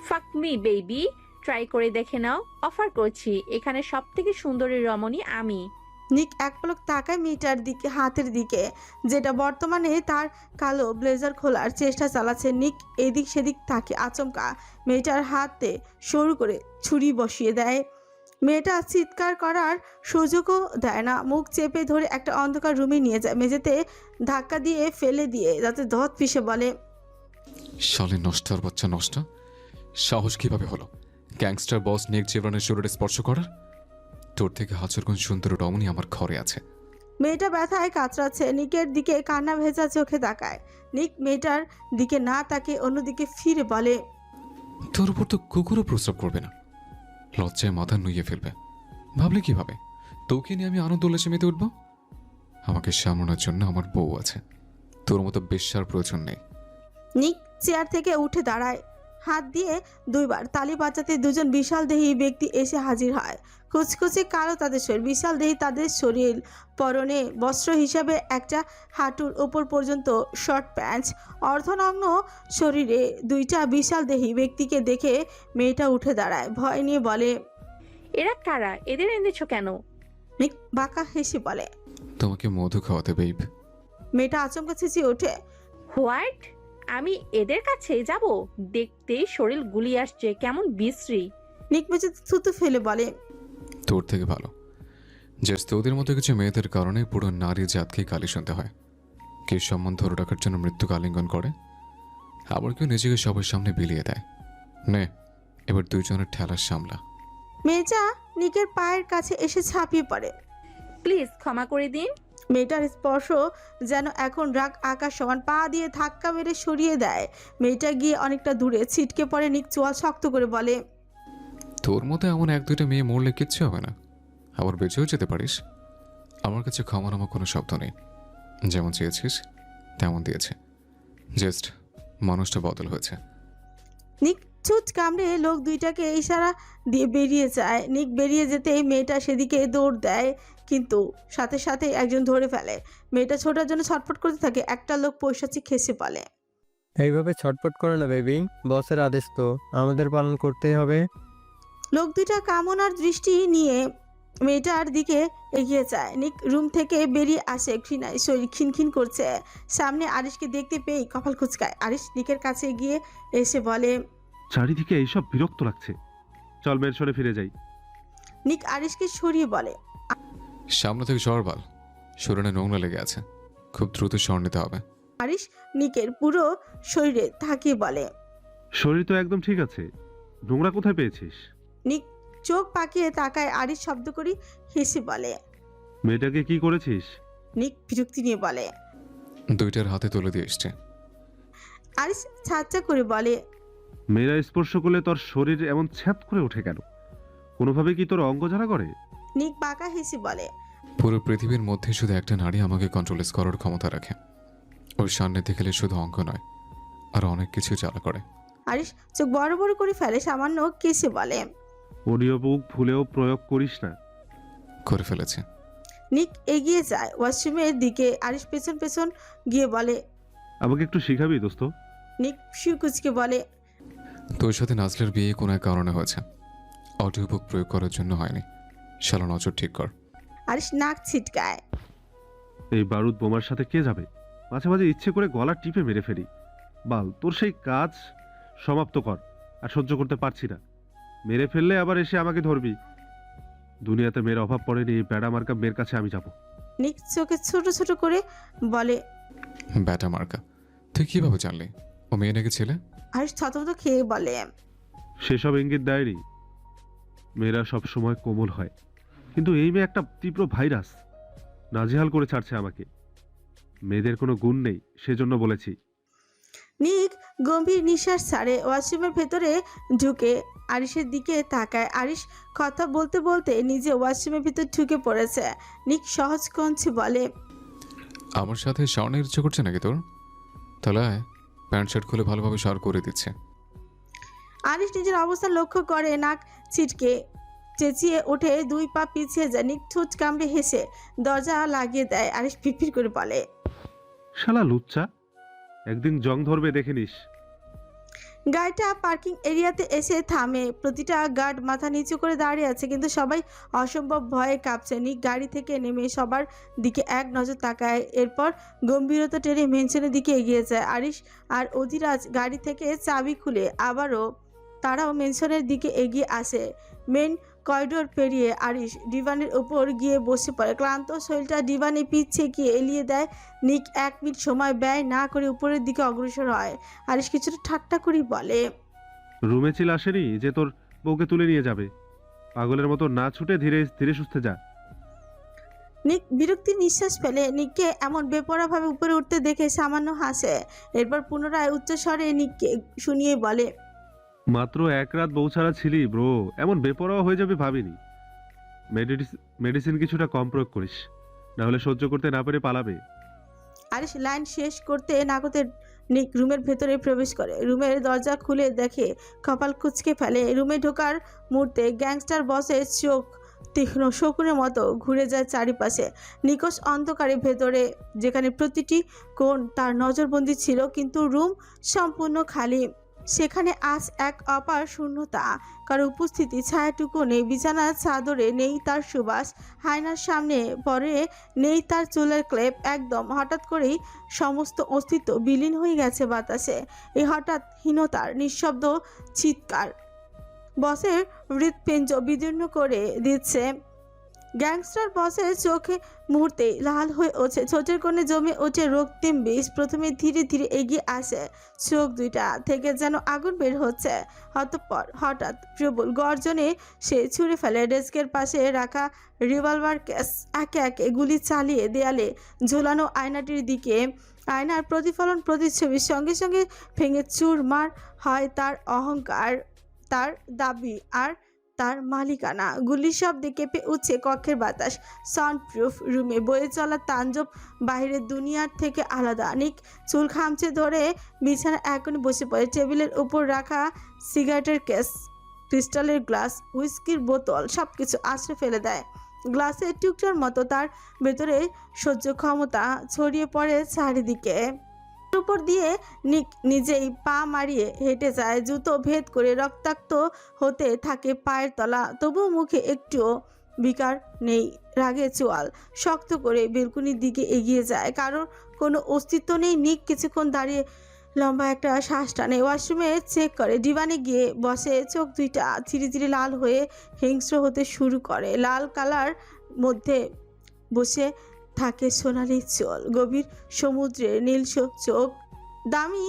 ফাক মি বেবি, ট্রাই করে দেখে নাও। অফার করছি, এখানে সব থেকে সুন্দরী রমণী আমি। নিক এক পলক তাকায় মেয়েটার দিকে, হাতের দিকে, যেটা বর্তমানে তার কালো ব্লেজার খোলার চেষ্টা চালাচ্ছে। নিক এদিক সেদিক তাকে আচমকা মেয়েটার হাতে সরু করে ছুরি বসিয়ে দেয়। মেয়েটা চিৎকার করার সুযোগও দেয় না, মুখ চেপে ধরে একটা অন্ধকার রুমে নিয়ে যায়। মেঝেতে ধাক্কা দিয়ে ফেলে দিয়ে যাতে দত পিষে বলে, শালীন নষ্টার বাচ্চা নষ্টা, সাহস কিভাবে হলো গ্যাংস্টার বস নিক জেভরানের শরীরে স্পর্শ করার? তোর থেকে হাজারগুণ সুন্দর রমণী আমার ঘরে আছে। মেয়েটা ব্যথায় কাতরাচ্ছে, নিকের দিকে কান্না ভেজা চোখে তাকায়। নিক মেয়েটার দিকে না তাকে অন্যদিকে ফিরে বলে, তোর উপর তো কুকুরও প্রস্রাব করবে না, লজ্জায় মাথা নুইয়ে ফেলবে। ভাবলে কিভাবে তোকে নিয়ে আমি আনন্দ উল্লাসে মেতে উঠবো? আমাকে সামলানোর জন্য আমার বউ আছে, তোর মতো বেশ্যার প্রয়োজন নেই। নিক চেয়ার থেকে উঠে দাঁড়ায়, হাত দিয়ে 2 বার তালি বাজাতে দুজন বিশাল দেহী ব্যক্তি এসে হাজির হয়। কুচকুচে কালো তাদের শরীর, বিশাল দেহী তাদের শরীর, পরনে বস্ত্র হিসাবে একটা হাঁটুর ওপর পর্যন্ত শর্ট প্যান্ট। অর্ধনগ্ন শরীরে 2টা বিশাল দেহী ব্যক্তিকে দেখে মেয়েটা উঠে দাঁড়ায়, ভয় নিয়ে বলে, এরা কারা? এদের এনেছো কেন? নিক বাঁকা হেসে বলে, তোমাকে মধু খাওয়াতে বেইব। মেয়েটা আচমকা চেঁচিয়ে ওঠে, হোয়াট? আমি এদের কাছে যাব? দেখতেই শরীর গুলিয়ে আসছে, কেমন বিশ্রী। নিক মেঝেতে থুতু ফেলে বলে, তোর থেকে ভালো যে তোদের মতো কিছু মেয়েদের কারণে পুরো নারী জাতকে গালি শুনতে হয়। কে সম্মান ধরে রাখার জন্য মৃত্যুকে আলিঙ্গন করে, আবার কেউ নিজেকে সবার সামনে বিলিয়ে দেয়। নে এবার দুইজনের ঠেলার সামলা। মেয়েটা নিকের পায়ের কাছে এসে ঝাঁপিয়ে পড়ে। প্লিজ ক্ষমা করে দিন। মেয়েটার স্পর্শ যেন এখন রাগ আকাশ সমান, পা দিয়ে ধাক্কা মেরে সরিয়ে দেয়। মেয়েটা গিয়ে অনেকটা দূরে ছিটকে পড়ে। নিক চোয়াল শক্ত করে বলে, তোর মতো এমন 1-2টা মেয়ে মরলে কিচ্ছু হবে না, আবার বেঁচেও যেতে পারিস। আমার কাছে ক্ষমার আমার কোনো শব্দ নেই, যেমন চেয়েছিস তেমন দিয়েছে, জাস্ট মানুষটা বদল হয়েছে। নিক ছুঁচ কামড়ে লোক 2টাকে ইশারা দিয়ে বেরিয়ে যায়। নিক বেরিয়ে যেতেই মেয়েটা সেদিকে দৌড় দেয়, কিন্তু সাথে সাথে একজন ধরে ফেলে। মেয়েটা ছোটার জন্য ছটফট করতে থাকে। একটা লোক পৈশাচিক খেসে বলে, এইভাবে ছটফট করে না বেবি, বসের আদেশ তো আমাদের পালন করতেই হবে। লোক 2টা কামনার দৃষ্টি নিয়ে মেয়েটার দিকে এগিয়ে যায়। নিক রুম থেকে বেরিয়ে আসে, ঘৃণায় শরীর খিনখিন করছে। সামনে আরিশকে দেখতে পেয়েই কপাল কুঁচকায়। আরিশ নিকের কাছে গিয়ে এসে বলে, চারিদিকে এইসব বিরক্ত লাগছে, চল মেনশনে ফিরে যাই। নিক আরিশকে সরিয়ে বলে, সামনে থেকে সর বাল, শরীরে নোংরা লেগে আছে, খুব দ্রুত সর নিতে হবে। আরিশ নিকের পুরো শরীরে তাকিয়ে বলে। শরীর তো একদম ঠিক আছে, নোংরা কোথায় পেয়েছিস? নিক চোখ পাকিয়ে তাকায়। আরিশ শব্দ করে হেসে বলে। মেয়েটাকে কি করেছিস? নিক বিরক্তি নিয়ে বলে। দুইটার হাতে তুলে দিয়ে এসছে। আরিশ ছাচ্চা করে বলে, মেয়েরা স্পর্শ করলে তোর শরীর এমন ছ্যাপ করে ওঠে কেন? কোনোভাবে কি তোর অঙ্গ ঝাড়া করে? নিক বাঁকা হেসে বলে, পুরো পৃথিবীর মধ্যে শুধু একটা নারী আমাকে কন্ট্রোল করার ক্ষমতা রাখে। ওর সামনে দেখলে শুধু অঙ্গ নয়, আর অনেক কিছু জ্বালা করে। আরিশ চোখ বড় বড় করে ফেলে, সামান্য কেসে বলে। অডিও বুক ভুলেও প্রয়োগ করিস না। করে ফেলেছে। নিক এগিয়ে যায় ওয়াশরুমের দিকে। আরিশ পেছন পেছন গিয়ে বলে, আমাকে একটু শিখাবি দোস্ত? নিক শিরকুচকে বলে, তোর সাথে নাজলের বিয়ে কোনো এক কারণে হয়েছে, অডিও বুক প্রয়োগ করার জন্য হয়নি। শালা নজর ঠিক কর। আরিশ নাক ছিটকায়। এই বারুদ বোমার সাথে কে যাবে? মাঝে মাঝে ইচ্ছে করে গলা টিপে মেরে ফেলি। বাল, তোর সেই কাজ সমাপ্ত কর, আর সহ্য করতে পারছি না। মেরে ফেললে আবার এসে আমাকে ধরবি। দুনিয়াতে মেয়ের অভাব পড়েনি, এই বেড়া মার্কা মেয়ের কাছে আমি যাব। নিক চোখে ছোট ছোট করে বলে, ব্যাটা মার্কা, তুই কিভাবে জানলি ও মেয়ে নাকি ছেলে? আরিশ থতমত খেয়ে বলে, সেসব ইঙ্গিত দেয়নি। মেয়েরা সব সময় কোমল হয়, কিন্তু এই মেয়ে একটা তীব্র ভাইরাস, নাজেহাল করে ছাড়ছে আমাকে। মেয়েদের কোনো গুণ নেই, সেজন্য বলেছি। নিক গম্ভীর নিঃশ্বাস ছাড়ে। ওয়াশরুমের ভেতরে ঢুকে আরিশের দিকে তাকায়। আরিশ কথা বলতে বলতে নিজে ওয়াশরুমের ভিতর ঢুকে পড়েছে। নিক সহজ কঞ্চে বলে, আমার সাথে শাওনের ইচ্ছে করছে নাকি তোর? তাহলে আয়, প্যান্ট শার্ট খুলে ভালোভাবে শাওয়ার করে দিচ্ছে। আরিশ নিজের অবস্থা লক্ষ্য করে, নাক ছিটকে চেঁচিয়ে ওঠে, 2 পা পিছিয়ে যায়। নিক ঠোঁট কামড়ে হেসে দরজা লাগিয়ে দেয়। আরিশ ফিরফির করে বলে, শালা লুচ্চা, একদিন জং ধরবে দেখে নিস। গাড়িটা পার্কিং এরিয়াতে এসে থামে। প্রতিটা গার্ড মাথা নিচু করে দাঁড়িয়ে আছে, কিন্তু সবাই অসম্ভব ভয়ে কাঁপছে। নিক গাড়ি থেকে নেমে সবার দিকে এক নজর তাকায়, এরপর গম্ভীরতা টেনে মেনশনের দিকে এগিয়ে যায়। আরিশ আর অধিরাজ গাড়ি থেকে চাবি খুলে আবারও তারাও মেনশনের দিকে এগিয়ে আসে। মেন করিডোর পেরিয়ে আরিশ ডিভানের উপর গিয়ে বসে পড়ে। ক্লান্ত শরীরটা ডিভানে পিঠ ছেঁকিয়ে এলিয়ে দেয়। নিক 1 মিনিট সময় ব্যয় না করে উপরের দিকে অগ্রসর হয়। আরিশ কিছুটা ঠাট্টা করে বলে, রুমে চিল আসেনি যে তোর বউকে তুলে নিয়ে যাবে? পাগলের মতো না ছুটে ধীরে ধীরে সুস্থে যা। নিক বিরক্তির নিঃশ্বাস ফেলে। নিককে এমন বেপরোয়াভাবে উপরে উঠতে দেখে সামান্য হাসে, এরপর পুনরায় উচ্চস্বরে নিককে শুনিয়ে বলে, মাত্র 1 রাত বউ ছাড়া ছিলি ব্রো, এমন বেপরোয়া হয়ে যাবে ভাবিনি। মেডিসিন কিছুটা কম প্রয়োগ করিস, না হলে সহ্য করতে না পেরে পালাবে। আরিশ লাইন শেষ করতে না করতে নিক রুমের ভেতরে প্রবেশ করে। রুমের দরজা খুলে দেখে, কপাল কুঁচকে ফেলে। রুমে ঢোকার মুহূর্তে গ্যাংস্টার বসের চোখ তীক্ষ্ণ শকুনের মতো ঘুরে যায় চারিপাশে। নিকষ অন্ধকারে ভেতরে, যেখানে প্রতিটি কোণ তার নজরবন্দি ছিল, কিন্তু রুম সম্পূর্ণ খালি। সেখানে আজ এক অপার শূন্যতা, কারো উপস্থিতি ছায়াটুকু নেই। বিছানার চাদরে নেই তার সুবাস, হায়নার সামনে পরে নেই তার চুলের ক্লেপ। একদম হঠাৎ করেই সমস্ত অস্তিত্ব বিলীন হয়ে গেছে বাতাসে। এই হঠাৎ হীনতার নিঃশব্দ চিৎকার বসের হৃৎপিণ্ড বিদীর্ণ করে দিচ্ছে। গ্যাংস্টার বসের চোখে মুহূর্তে লাল হয়ে ওঠে, ছোটের কোণে জমে ওঠে রক্তিম বিষ। প্রথমে ধীরে ধীরে এগিয়ে আসে, চোখ দুইটা থেকে যেন আগুন বের হচ্ছে। অতঃপর হঠাৎ প্রবল গর্জনে সে ছুঁড়ে ফেলে ডেস্কের পাশে রাখা রিভলভার কেস। একে একে গুলি চালিয়ে দেয়ালে ঝোলানো আয়নাটির দিকে। আয়নার প্রতিফলন প্রতিচ্ছবির সঙ্গে সঙ্গে ভেঙে চুরমার হয় তার অহংকার, তার দাবি আর তার মালিকানা। গুলির শব্দে কেঁপে উঠছে কক্ষের বাতাস। সাউন্ড প্রুফ রুমে বয়ে চলা তাণ্ডব বাইরের দুনিয়ার থেকে আলাদা। নিক চুল খামচে ধরে বিছানা এখনই বসে পড়ে। টেবিলের উপর রাখা সিগারেটের কেস, ক্রিস্টালের গ্লাস, হুইস্কির বোতল সবকিছু আছড়ে ফেলে দেয়। গ্লাসের টুকটার মতো তার ভেতরে সহ্য ক্ষমতা ছড়িয়ে পড়ে চারিদিকে। উপর দিয়ে নিক নিজেই পা মারিয়ে হেঁটে যায়। জুতো ভেদ করে রক্তাক্ত হতে থাকে পায়ের তলা, তবুও মুখে একটুও বিকার নেই। রাগে চোয়াল শক্ত করে বেলকুনির দিকে এগিয়ে যায়। কারোর কোনো অস্তিত্ব নেই। নিক কিছুক্ষণ দাঁড়িয়ে লম্বা একটা শ্বাস টানে। ওয়াশরুমে চেক করে, ডিভানে গিয়ে বসে। চোখ দুইটা ধীরে ধীরে লাল হয়ে হিংস্র হতে শুরু করে। লাল কালার মধ্যে বসে থাকে সোনালি চোল, গভীর সমুদ্রের নীল চোখ, দামি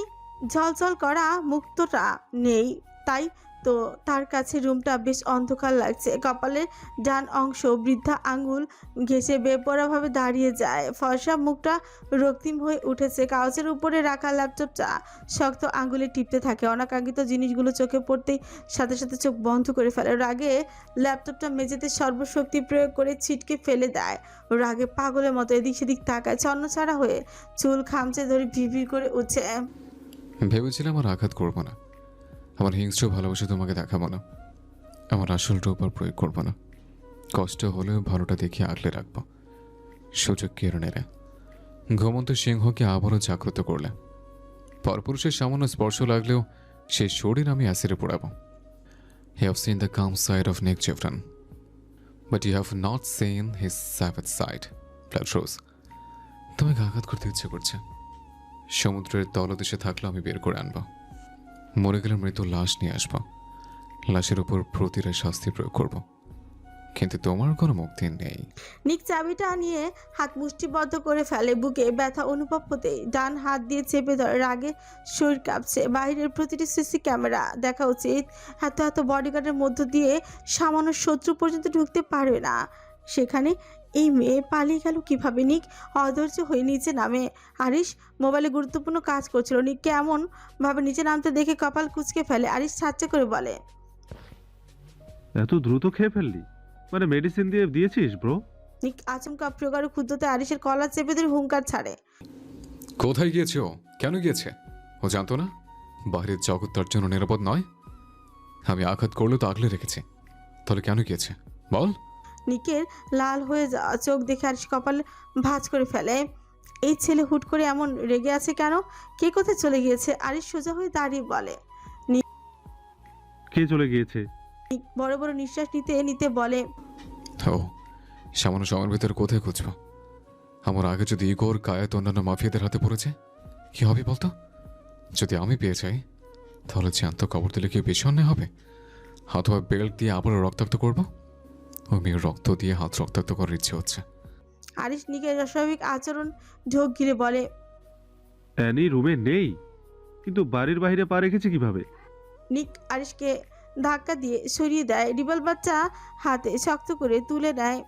ঝলঝল করা মুক্তটা নেই। তাই তো তার কাছে রুমটা বেশ অন্ধকার লাগছে। কপালের ডান অংশ বৃদ্ধা আঙ্গুল ঘেঁষে বেপরোয়াভাবে দাঁড়িয়ে যায়। ফর্সা মুখটা রক্তিম হয়ে উঠেছে। কাগজের উপরে রাখা ল্যাপটপটা শক্ত আঙ্গুলে টিপতে থাকে। অনাকাঙ্ক্ষিত জিনিসগুলো চোখে পড়তেই সাথে সাথে চোখ বন্ধ করে ফেলে। রাগে ল্যাপটপটা মেঝেতে সর্বশক্তি প্রয়োগ করে ছিটকে ফেলে দেয়। রাগে পাগলের মতো এদিক সেদিক তাকায়, ছন্নছাড়া হয়ে চুল খামচে ধরে ভিড় করে উঠছে। ভেবেছিলাম আর আঘাত করবো না, আমার হিংস্র ভালোবাসা তোমাকে দেখাবো না, আমার আসল রূপ আর প্রয়োগ করবো না। কষ্ট হলেও ভালোটা দেখিয়ে আগলে রাখবো। সুযোগ কেড়ে নেড়ে ঘুমন্ত সিংহকে আবারও জাগ্রত করলে। পরপুরুষের সামান্য স্পর্শ লাগলেও সেই শরীর আমি অ্যাসিডে পোড়াবো। You have seen the calm side of Nick Jevran, but you have not seen his savage side, Blood Rose. তোমাকে আঘাত করতে ইচ্ছে করছে। সমুদ্রের তলদেশে থাকলে আমি বের করে আনবো। মরে গেলে মৃত লাশ নিয়ে আসবো। লাশের উপর প্রতিরায় শাস্তি প্রয়োগ করব, কিন্তু তোমার কোনো মুক্তি নেই। নিক চাবিটা নিয়ে হাত মুষ্টিবদ্ধ করে ফেলে। বুকে ব্যথা অনুভব হতেই ডান হাত দিয়ে চেপে ধরে। রাগে শরীর কাঁপছে। বাইরের প্রতিটি সিসি ক্যামেরা দেখা উচিত। এত এত বডিগার্ডের মধ্য দিয়ে সামান্য শত্রু পর্যন্ত ঢুকতে পারবে না। সেখানে এই মেয়ে পালিয়ে গেল কিভাবে? নিক অধৈর্য হয়ে নিচে নামে। আরিশ মোবাইলে গুরুত্বপূর্ণ কাজ করছিল। নিককে এমন ভাবে নিচে নামতে দেখে কপাল কুঁচকে ফেলে। আরিশ ছাচ্চা করে বলে, এত দ্রুত খেয়ে ফেললি? মানে মেডিসিন দিয়েছিস ব্রো? নিক আচমকা প্রগাঢ় ক্ষুদ্রতে আরিশের কলার চেপে ধরে হুঙ্কার ছাড়ে। কোথায় গিয়েছে ও? কেন গিয়েছে? ও জানতো না বাইরের জগৎ তার জন্য নিরাপদ নয়? আমি আঘাত করলেও তো আগলে রেখেছি, তাহলে কেন গিয়েছে বল? নিকের লাল হয়ে যাওয়া চোখ দেখে আরিশ কপাল ভাঁজ করে ফেলে। এই ছেলে হুট করে এমন রেগে আছে কেন? কে কোথায় চলে গিয়েছে? আরিশ সোজা হয়ে দাঁড়িয়ে বলে। কে চলে গিয়েছে? নিক বড় বড় নিঃশ্বাস নিতে নিতে বলে, ও সামান্য সময়ের ভিতরে কোথায় খুঁজবো? আমার আগে যদি ইগোর কায়েত অন্যান্য মাফিয়াদের হাতে পড়েছে কি হবে বলতো? যদি আমি পেয়ে যাই তাহলে জ্যান্ত কবর দিলে কি বেশি অন্যায় হবে? হাত বা বেল্ট দিয়ে আবারও রক্তাক্ত করবো? ওই মেয়ের রক্ত দিয়ে হাত রক্তাক্ত করার ইচ্ছে হচ্ছে। আরিশ নিকের অস্বাভাবিক আচরণ ঢোক গিরে বলে, অ্যানি রুমে নেই, কিন্তু বাড়ির বাইরে পা রেখেছে কিভাবে? নিক আরিশকে ধাক্কা দিয়ে সরিয়ে দেয়। রিভলভারটা হাতে শক্ত করে তুলে নেয়।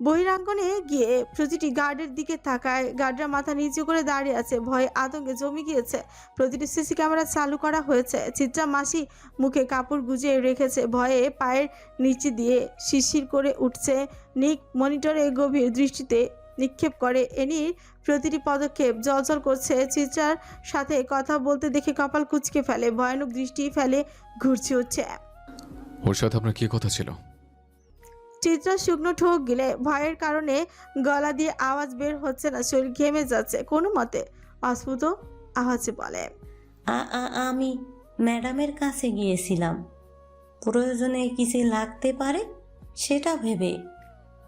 বহিরাঙ্গনে গিয়ে প্রতিটি গার্ডের দিকে তাকায়। গার্ডরা মাথা নিচু করে দাঁড়িয়ে আছে, ভয়ে আতঙ্কে জমে গিয়েছে। প্রতিটি সিসি ক্যামেরা চালু করা হয়েছে। চিত্রা মাসি মুখে কাপড় গুজে রেখেছে, ভয়ে পায়ের নিচে দিয়ে শিরশির করে উঠছে। নিক মনিটরে গভীর দৃষ্টিতে নিক্ষেপ করে। এনির প্রতিটি পদক্ষেপ জলজল করছে। চিত্রার সাথে কথা বলতে দেখে কপাল কুঁচকে ফেলে, ভয়ানক দৃষ্টি ফেলে ঘুরছে উঠছে। ওর সাথে আপনার কি কথা ছিল? চিত্রা শুকনো ঠোক গিলে, ভয়ের কারণে গলা দিয়ে আওয়াজ বের হচ্ছে না, শরীর ঘেমে যাচ্ছে। কোনো মতে অস্ফুট আওয়াজে বলে, আমি ম্যাডামের কাছে গিয়েছিলাম, প্রয়োজনে কিছু লাগতে পারে সেটা ভেবে।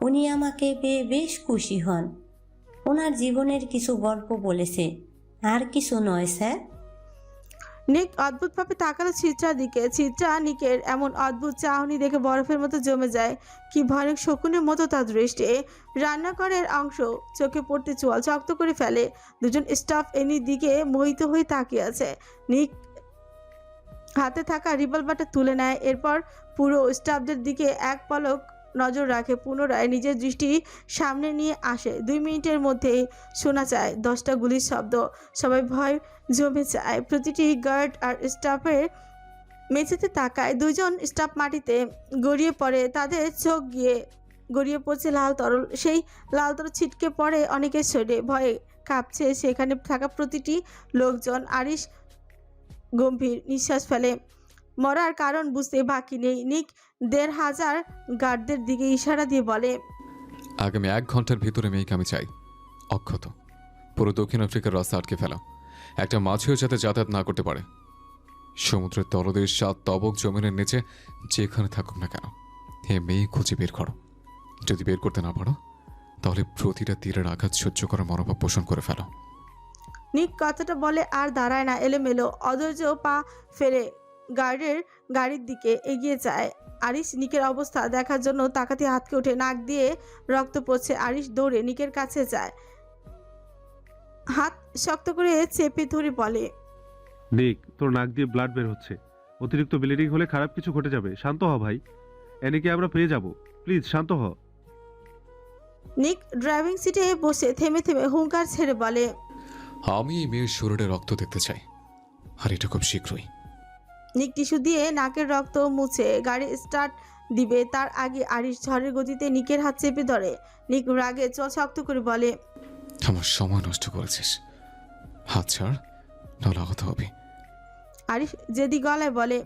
উনি আমাকে পেয়ে বেশ খুশি হন। ওনার জীবনের কিছু গল্প বলেছে, আর কিছু নয় স্যার। নিক অদ্ভুতভাবে তাকালো চিত্রার দিকে। চিত্রা নিকের এমন অদ্ভুত চাহনি দেখে বরফের মতো জমে যায়। কি ভয়ানক শকুনের মতো তার দৃষ্টি। রান্নাঘরের অংশ চোখে পড়তে চোয়াল শক্ত করে ফেলে। দুজন স্টাফ এনির দিকে মোহিত হয়ে তাকিয়ে আছে। নিক হাতে থাকা রিভলভারটা তুলে নেয়। এরপর পুরো স্টাফদের দিকে এক পলক নজর রাখে, পুনরায় নিজের দৃষ্টি সামনে নিয়ে আসে। 2 মিনিটের মধ্যেই শোনা যায় 10টা গুলির শব্দ। সবাই ভয় জমে যায়। প্রতিটি গার্ড আর স্টাফের মেঝেতে তাকায়। 2জন স্টাফ মাটিতে গড়িয়ে পড়ে, তাদের চোখ গিয়ে গড়িয়ে পড়ছে লাল তরল। সেই লাল তরল ছিটকে পড়ে অনেকের শরীরে, ভয়ে কাঁপছে সেখানে থাকা প্রতিটি লোকজন। আরিশ গম্ভীর নিঃশ্বাস ফেলে। মরার কারণ বুঝতে বাকি নেই। নিক 1,500 গার্ডদের দিকে ইশারা দিয়ে বলে, আগামী 1 ঘন্টার ভিতরে মেয়েকে আমি চাই অক্ষত। পুরো দক্ষিণ আফ্রিকার রাস্তা আটকে ফেলা, একটা মাছিও যাতে যাতায়াত না করতে পারে। সমুদ্রের তলদেশ 7 তবক জমিনের নিচে যেখানে থাকুক না কেন হে মেয়ে খুঁজে বের করো। যদি বের করতে না পারো তাহলে প্রতিটা তীরের আঘাত সহ্য করার মনোভাব পোষণ করে ফেলো। নিক কথাটা বলে আর দাঁড়ায় না, এলোমেলো অধৈর্য পা ফেলে গাড়ির দিকে এগিয়ে যায়। আরিশ নিকের অবস্থা দেখার জন্য তাকাতে হাতকে ওঠে, নাক দিয়ে রক্ত পড়ছে। আরিশ দৌড়ে নিকের কাছে যায়, হাত শক্ত করে চেপে ধরে বলে, নিক, তোর নাক দিয়ে ব্লাড বের হচ্ছে। অতিরিক্ত ব্লিডিং হলে খারাপ কিছু ঘটে যাবে। শান্ত হ ভাই, এনিকে আমরা পেয়ে যাব। প্লিজ শান্ত হ। নিক ড্রাইভিং সিটে বসে থেমে থেমে হুঙ্কার ছেড়ে বলে, আমি এই মেয়ের শরীরে রক্ত দেখতে চাই, আর এটা খুব শীঘ্রই। নিক টিস্যু দিয়ে নাকের রক্ত মুছে গাড়ি স্টার্ট দিবে, তার আগে আরিশ ঝড়ের গতিতে নিকের হাত চেপে ধরে। নিক রাগে চোখ শক্ত করে বলে, আমার সময় নষ্ট করেছিস, হাত ছাড় নাহলে আহত হবে। আরিশ জেদি গলায় বলে,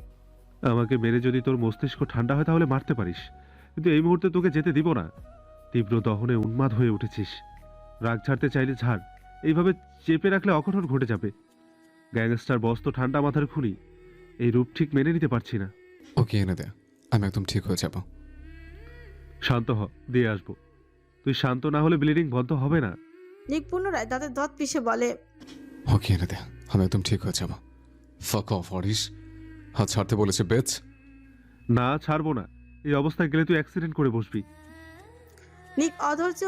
আমাকে মেরে যদি তোর মস্তিষ্ক ঠান্ডা হয় তাহলে মারতে পারিস, কিন্তু এই মুহূর্তে তোকে যেতে দিব না। তীব্র দহনে উন্মাদ হয়ে উঠেছিস। রাগ ছাড়তে চাইলে ছাড়, এইভাবে চেপে রাখলে অঘটন ঘটে যাবে। গ্যাংস্টার বস তো ঠান্ডা মাথার খুনি, এই রূপ ঠিক মেনে নিতে পারছি না। ওকে এনে দে, আমি একদম ঠিক হয়ে যাব। শান্ত হ, দিয়ে আসবো। তুই শান্ত না হলে ব্লিডিং বন্ধ হবে না। নিক পুনরায় দাঁতের দাঁত পিষে বলে, ওকে এনে দে, আমি একদম ঠিক হয়ে যাব। ফাক অফ আরিশ, হাত ছাড়তে বলেছে বেচ। না, ছাড়বো না। এই অবস্থায় গেলে তুই অ্যাক্সিডেন্ট করে বসবি। নিক অধৈর্য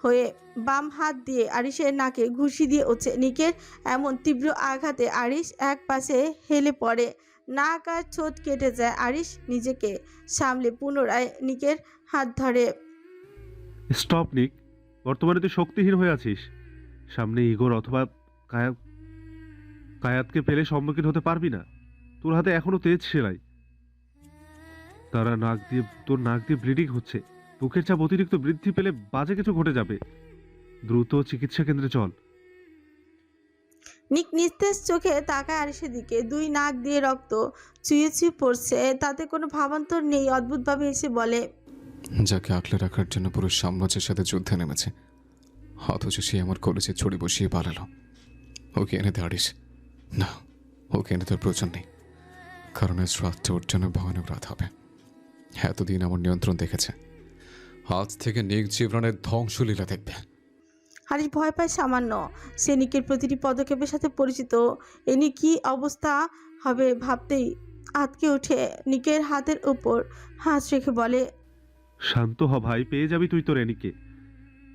হয়ে বাম হাত দিয়ে আরিশের নাকে ঘুষি দিয়ে ওঠে। নিকের এমন তীব্র আঘাতে আরিশ এক পাশে হেলে পড়ে, নাক আর ঠোঁট কেটে যায়। আরিশ নিজেকে সামলে পুনরায় নিকের হাত ধরে। স্টপ নিক, বর্তমানে তুই শক্তিহীন হয়ে আছিস। সামনে ইগোর অথবা কায়াতকে পেলে সম্মুখীন হতে পারবি না। তোর হাতে এখনো তেজ সেলাই। তোর নাক দিয়ে ব্লিডিং হচ্ছে। বুকের চাপ অতিরিক্ত বৃদ্ধি পেলে বাজে কিছু ঘটে যাবে। দ্রুত চিকিৎসা কেন্দ্রে চল। নিক নিস্তেজ চোখে তাকায় আরিশের দিকে। দুই নাক দিয়ে রক্ত চুইয়ে চুইয়ে পড়ছে, তাতে কোনো ভাবান্তর নেই। অদ্ভুতভাবে এসে বলে, যাকে আঁকলে রাখার জন্য পুরো সাম্রাজ্যের সাথে যুদ্ধে নেমেছে, অথচ সে আমার কলেজে ছড়ি বসিয়ে পালালো। ওকে এনে দে আরিশ। না, ওকে এনে তোর প্রয়োজন নেই, কারণ আজ রাতটা ওর জন্য ভয়ানক রাত হবে। এতদিন আমার নিয়ন্ত্রণ দেখেছে, আজ থেকে নিক জীবনের ধ্বংসলীলা দেখবে। আরিশ ভয় পায় সামান্য। সে নিকের প্রতিটি পদক্ষেপের সাথে পরিচিত। এনি কি অবস্থা হবে ভাবতেই আটকে ওঠে। নিকের হাতের উপর হাত রেখে বলে, শান্ত হ ভাই, পেয়ে যাবি তুই তোর এনিকে।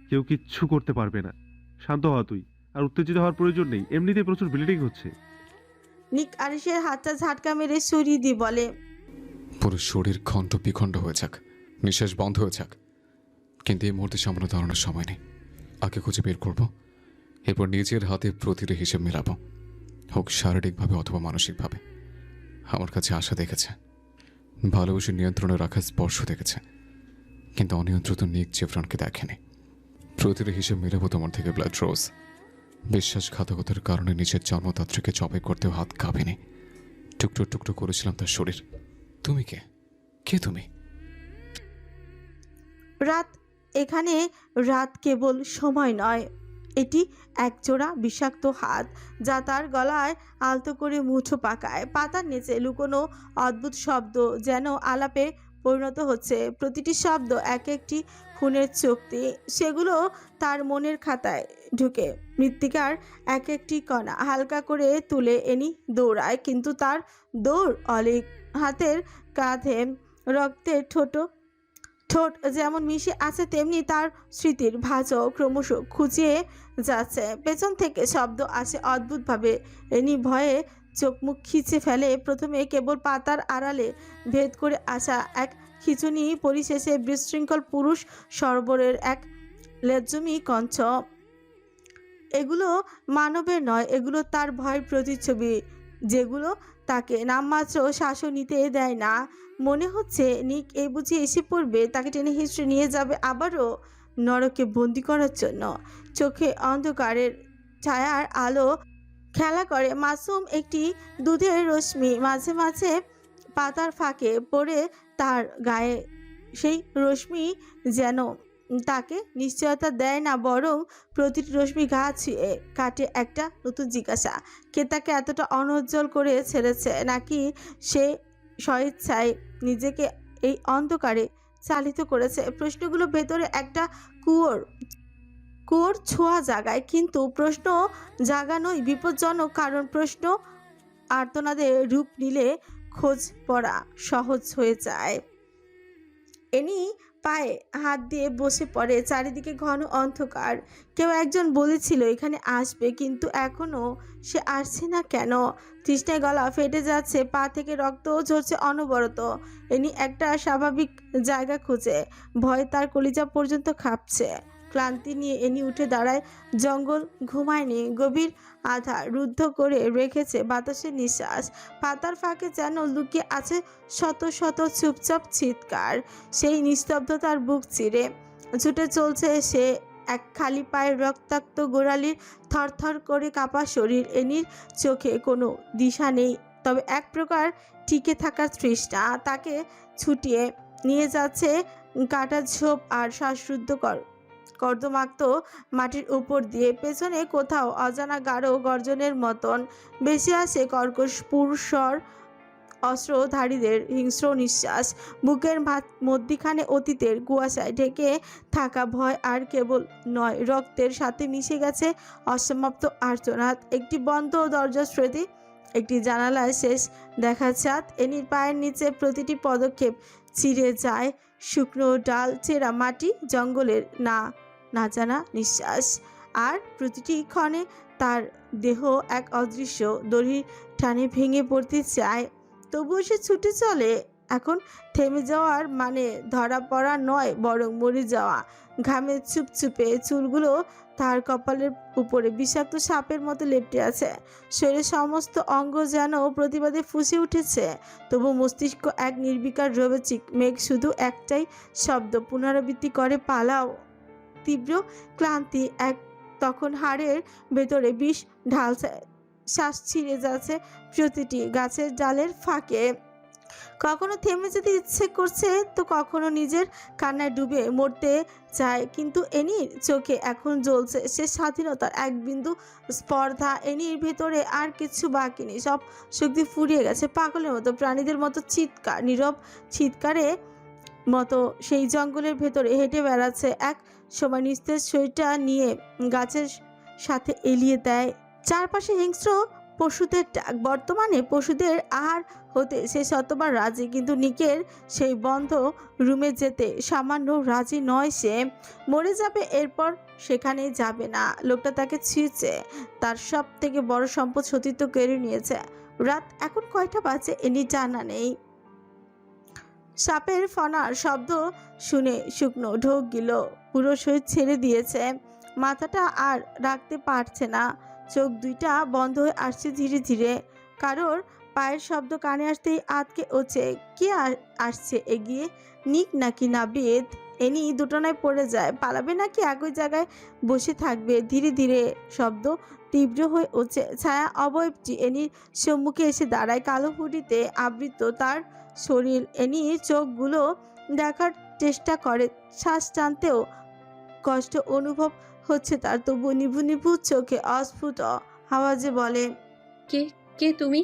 কেউ কিচ্ছু করতে পারবে না। শান্ত হ তুই, আর উত্তেজিত হওয়ার প্রয়োজন নেই। এমনিতেই প্রচুর ব্লিডিং হচ্ছে। নিক আরিশের হাতটা ঝাটকা মেরে সরিয়ে দিয়ে বলে, পুরো শরীর খণ্ড বিখণ্ড হয়ে যাক, নিঃশ্বাস বন্ধ হয়ে যাক, কিন্তু এই মুহূর্তে সামান্য দাঁড়ানোর সময় নেই। আগে খুঁজে বের করবো, এরপর নিজের হাতে প্রতিটা হিসেব মেলাবো, হোক শারীরিকভাবে অথবা মানসিকভাবে। আমার কাছে আশা দেখেছে, ভালোবাসে নিয়ন্ত্রণে রাখার স্পর্শ দেখেছে, কিন্তু অনিয়ন্ত্রিত নিক জেফরনকে দেখেনি। প্রতিটা হিসেব মেলাবো তোমার থেকে ব্লাড রোজ। বিশ্বাসঘাতকতার কারণে নিজের জন্মদাত্রীকে জবাই করতেও হাত কাঁপেনি। টুকরো টুকরো করেছিলাম তার শরীর। তুমি কে? কে তুমি? রাত এখানে রাত কেবল সময় নয়, এটি একজোড়া বিষাক্ত হাত যা তার গলায় আলতো করে মুঠো পাকায়। পাতার নিচে লুকোনো অদ্ভুত শব্দ যেন আলাপে পরিণত হচ্ছে। প্রতিটি শব্দ এক একটি খুনের চুক্তি, সেগুলো তার মনের খাতায় ঢুকে। মৃত্তিকার এক একটি কণা হালকা করে তুলে এনি দৌড়ায়, কিন্তু তার দৌড় অলিক। হাতের কাঁধে রক্তের ঠোঁট যেমন মিশে আছে, তেমনি তার স্মৃতির ভাঁজও ক্রমশ খুঁজিয়ে যাচ্ছে। পেছন থেকে শব্দ আসে অদ্ভুতভাবে। এনি ভয়ে চোখ মুখ খিচে ফেলে। প্রথমে কেবল পাতার আড়ালে ভেদ করে আসা এক খিচুনি, পরিশেষে বিশৃঙ্খল পুরুষ সরবরের এক লেজ্জমি কঞ্চ। এগুলো মানবের নয়, এগুলো তার ভয়ের প্রতিচ্ছবি, যেগুলো তাকে নামমাত্র শ্বাসও নিতে দেয় না। মনে হচ্ছে নিক এই বুঝি এসে পড়বে, তাকে টেনে হিঁচড়ে নিয়ে যাবে আবারও নরকে বন্দি করার জন্য। চোখে অন্ধকারের ছায়ার আলো খেলা করে মাসুম একটি দুধের রশ্মি মাঝে মাঝে পাতার ফাঁকে পড়ে তার গায়ে। সেই রশ্মি যেন তাকে নিশ্চয়তা দেয় না, বরং প্রতিটি রশ্মি গা ছুঁয়ে কাটে একটা নতুন জিজ্ঞাসা। কে তাকে এতটা অনুজ্জ্বল করে ছেড়েছে, নাকি সে স্বেচ্ছায় নিজেকে এই অন্ধকারে চালিত করেছে। প্রশ্নগুলো ভেতরে একটা কুয়োর ছোঁয়া জাগায়, কিন্তু প্রশ্ন জাগানোই বিপজ্জনক, কারণ প্রশ্ন আর্তনাদের রূপ নিলে খোঁজ পড়া সহজ হয়ে যায়। এনি পায়ে হাত দিয়ে বসে পড়ে। চারিদিকে ঘন অন্ধকার। কেউ একজন বলেছিল এখানে আসবে, কিন্তু এখনো সে আসছে না কেন? তৃষ্ণায় গলা ফেটে যাচ্ছে, পা থেকে রক্ত ঝরছে অনবরত। এনি একটা স্বাভাবিক জায়গা খুঁজে। ভয়ে তার কলিজা পর্যন্ত কাঁপছে। ক্লান্তি নিয়ে এনি উঠে দাঁড়ায়। জঙ্গল ঘুমায়নি, গভীর আধার রুদ্ধ করে রেখেছে বাতাসের নিঃশ্বাস। পাতার ফাঁকে যেন লুকিয়ে আছে শত শত চুপচাপ চিৎকার। সেই নিস্তব্ধতার বুক চিরে ছুটে চলছে সে, এক খালি পায়ের রক্তাক্ত গোড়ালির থরথর করে কাঁপা শরীর। এনির চোখে কোনো দিশা নেই, তবে এক প্রকার টিকে থাকার তৃষ্ণা তাকে ছুটিয়ে নিয়ে যাচ্ছে কাটা ঝোপ আর শ্বাসরুদ্ধ কর্দমাক্ত মাটির উপর দিয়ে। পেছনে কোথাও অজানা গাঢ় গর্জনের মতন বেশি আসে কর্কশ পুরুষর অস্ত্রধারীদের হিংস্র নিঃশ্বাস। বুকের মধ্যিখানে অতীতের কুয়াশায় ঢেকে থাকা ভয় আর কেবল নয়, রক্তের সাথে মিশে গেছে অসমাপ্ত আর্তনাদ। একটি বন্ধ দরজার স্মৃতি, একটি জানালায় শেষ দেখা চাঁদ। এনির পায়ের নিচে প্রতিটি পদক্ষেপ চিরে যায় শুকনো ডাল, চেরা মাটি, জঙ্গলের না জানা নিঃশ্বাস। আর প্রতিটি ক্ষণে তার দেহ এক অদৃশ্য দড়ির টানে ভেঙে পড়তে চায়। তবুও সে ছুটে চলে। এখন থেমে যাওয়ার মানে ধরা পড়া নয়, বরং মরে যাওয়া। ঘামে চুপচুপে চুলগুলো তার কপালের উপরে বিষাক্ত সাপের মতো লেপ্টে আছে। শরীরের সমস্ত অঙ্গ যেন প্রতিবাদে ফুঁসে উঠেছে। তবু মস্তিষ্ক এক নির্বিকার রোবটিক মেঘ শুধু একটাই শব্দ পুনরাবৃত্তি করে, পালাও। তীব্র ক্লান্তি তখন হাড়ের ভেতরে বিষ ঢালছে। শ্বাস ছিঁড়ে যাচ্ছে প্রতিটি গাছের ডালের ফাঁকে। কখনো থেমে যেতে ইচ্ছে করছে, তো কখনো নিজের কান্নায় ডুবে মরতে চায়। কিন্তু এনির চোখে এখন জ্বলছে সে স্বাধীনতার এক বিন্দু স্পর্ধা। এনির ভেতরে আর কিছু বাকি নেই, সব শক্তি ফুরিয়ে গেছে। পাগলের মতো, প্রাণীদের মতো চিৎকার, নীরব চিৎকারে মতো সেই জঙ্গলের ভেতরে হেঁটে বেড়াচ্ছে। এক সময় নিস্তেজ শরীরটা নিয়ে গাছের সাথে এলিয়ে দেয়। চারপাশে হিংস্র পশুদের ডাক। বর্তমানে পশুদের আহার হতে সে শতবার রাজি, কিন্তু নিকের সেই বন্ধ রুমে যেতে সামান্য রাজি নয় সে। মরে যাবে, এরপর সেখানে যাবে না। লোকটা তাকে ছিঁড়ছে, তার সব থেকে বড় সম্পদ সতীত্ব কেড়ে নিয়েছে। রাত এখন কয়টা বাজে এনি জানা নেই। সাপের ফনার শব্দ শুনে শুকনো ঢোক গিল, পুরো শরীর ছেড়ে দিয়েছে। মাথাটা আর রাখতে পারছে না, চোখ দুইটা বন্ধ হয়ে আসছে ধীরে ধীরে। কারোর পায়ের শব্দ কানে আসতেই আতকে ওঠে। কে আসছে এগিয়ে? নিক নাকি নাবিদ? এনি দুটনায় পড়ে যায়। পালাবে নাকি একই জায়গায় বসে থাকবে? ধীরে ধীরে শব্দ তীব্র হয়ে ওঠে। ছায়া অবয়বটি এনির সম্মুখে এসে দাঁড়ায়। কালো হুডিতে আবৃত তার শরীর। এনি চোখগুলো দেখার চেষ্টা করে, শ্বাস টানতেও কষ্ট অনুভব হচ্ছে তার। তবু নিভু নিভু চোখে অস্ফুট আওয়াজে বলে, কে কে তুমি?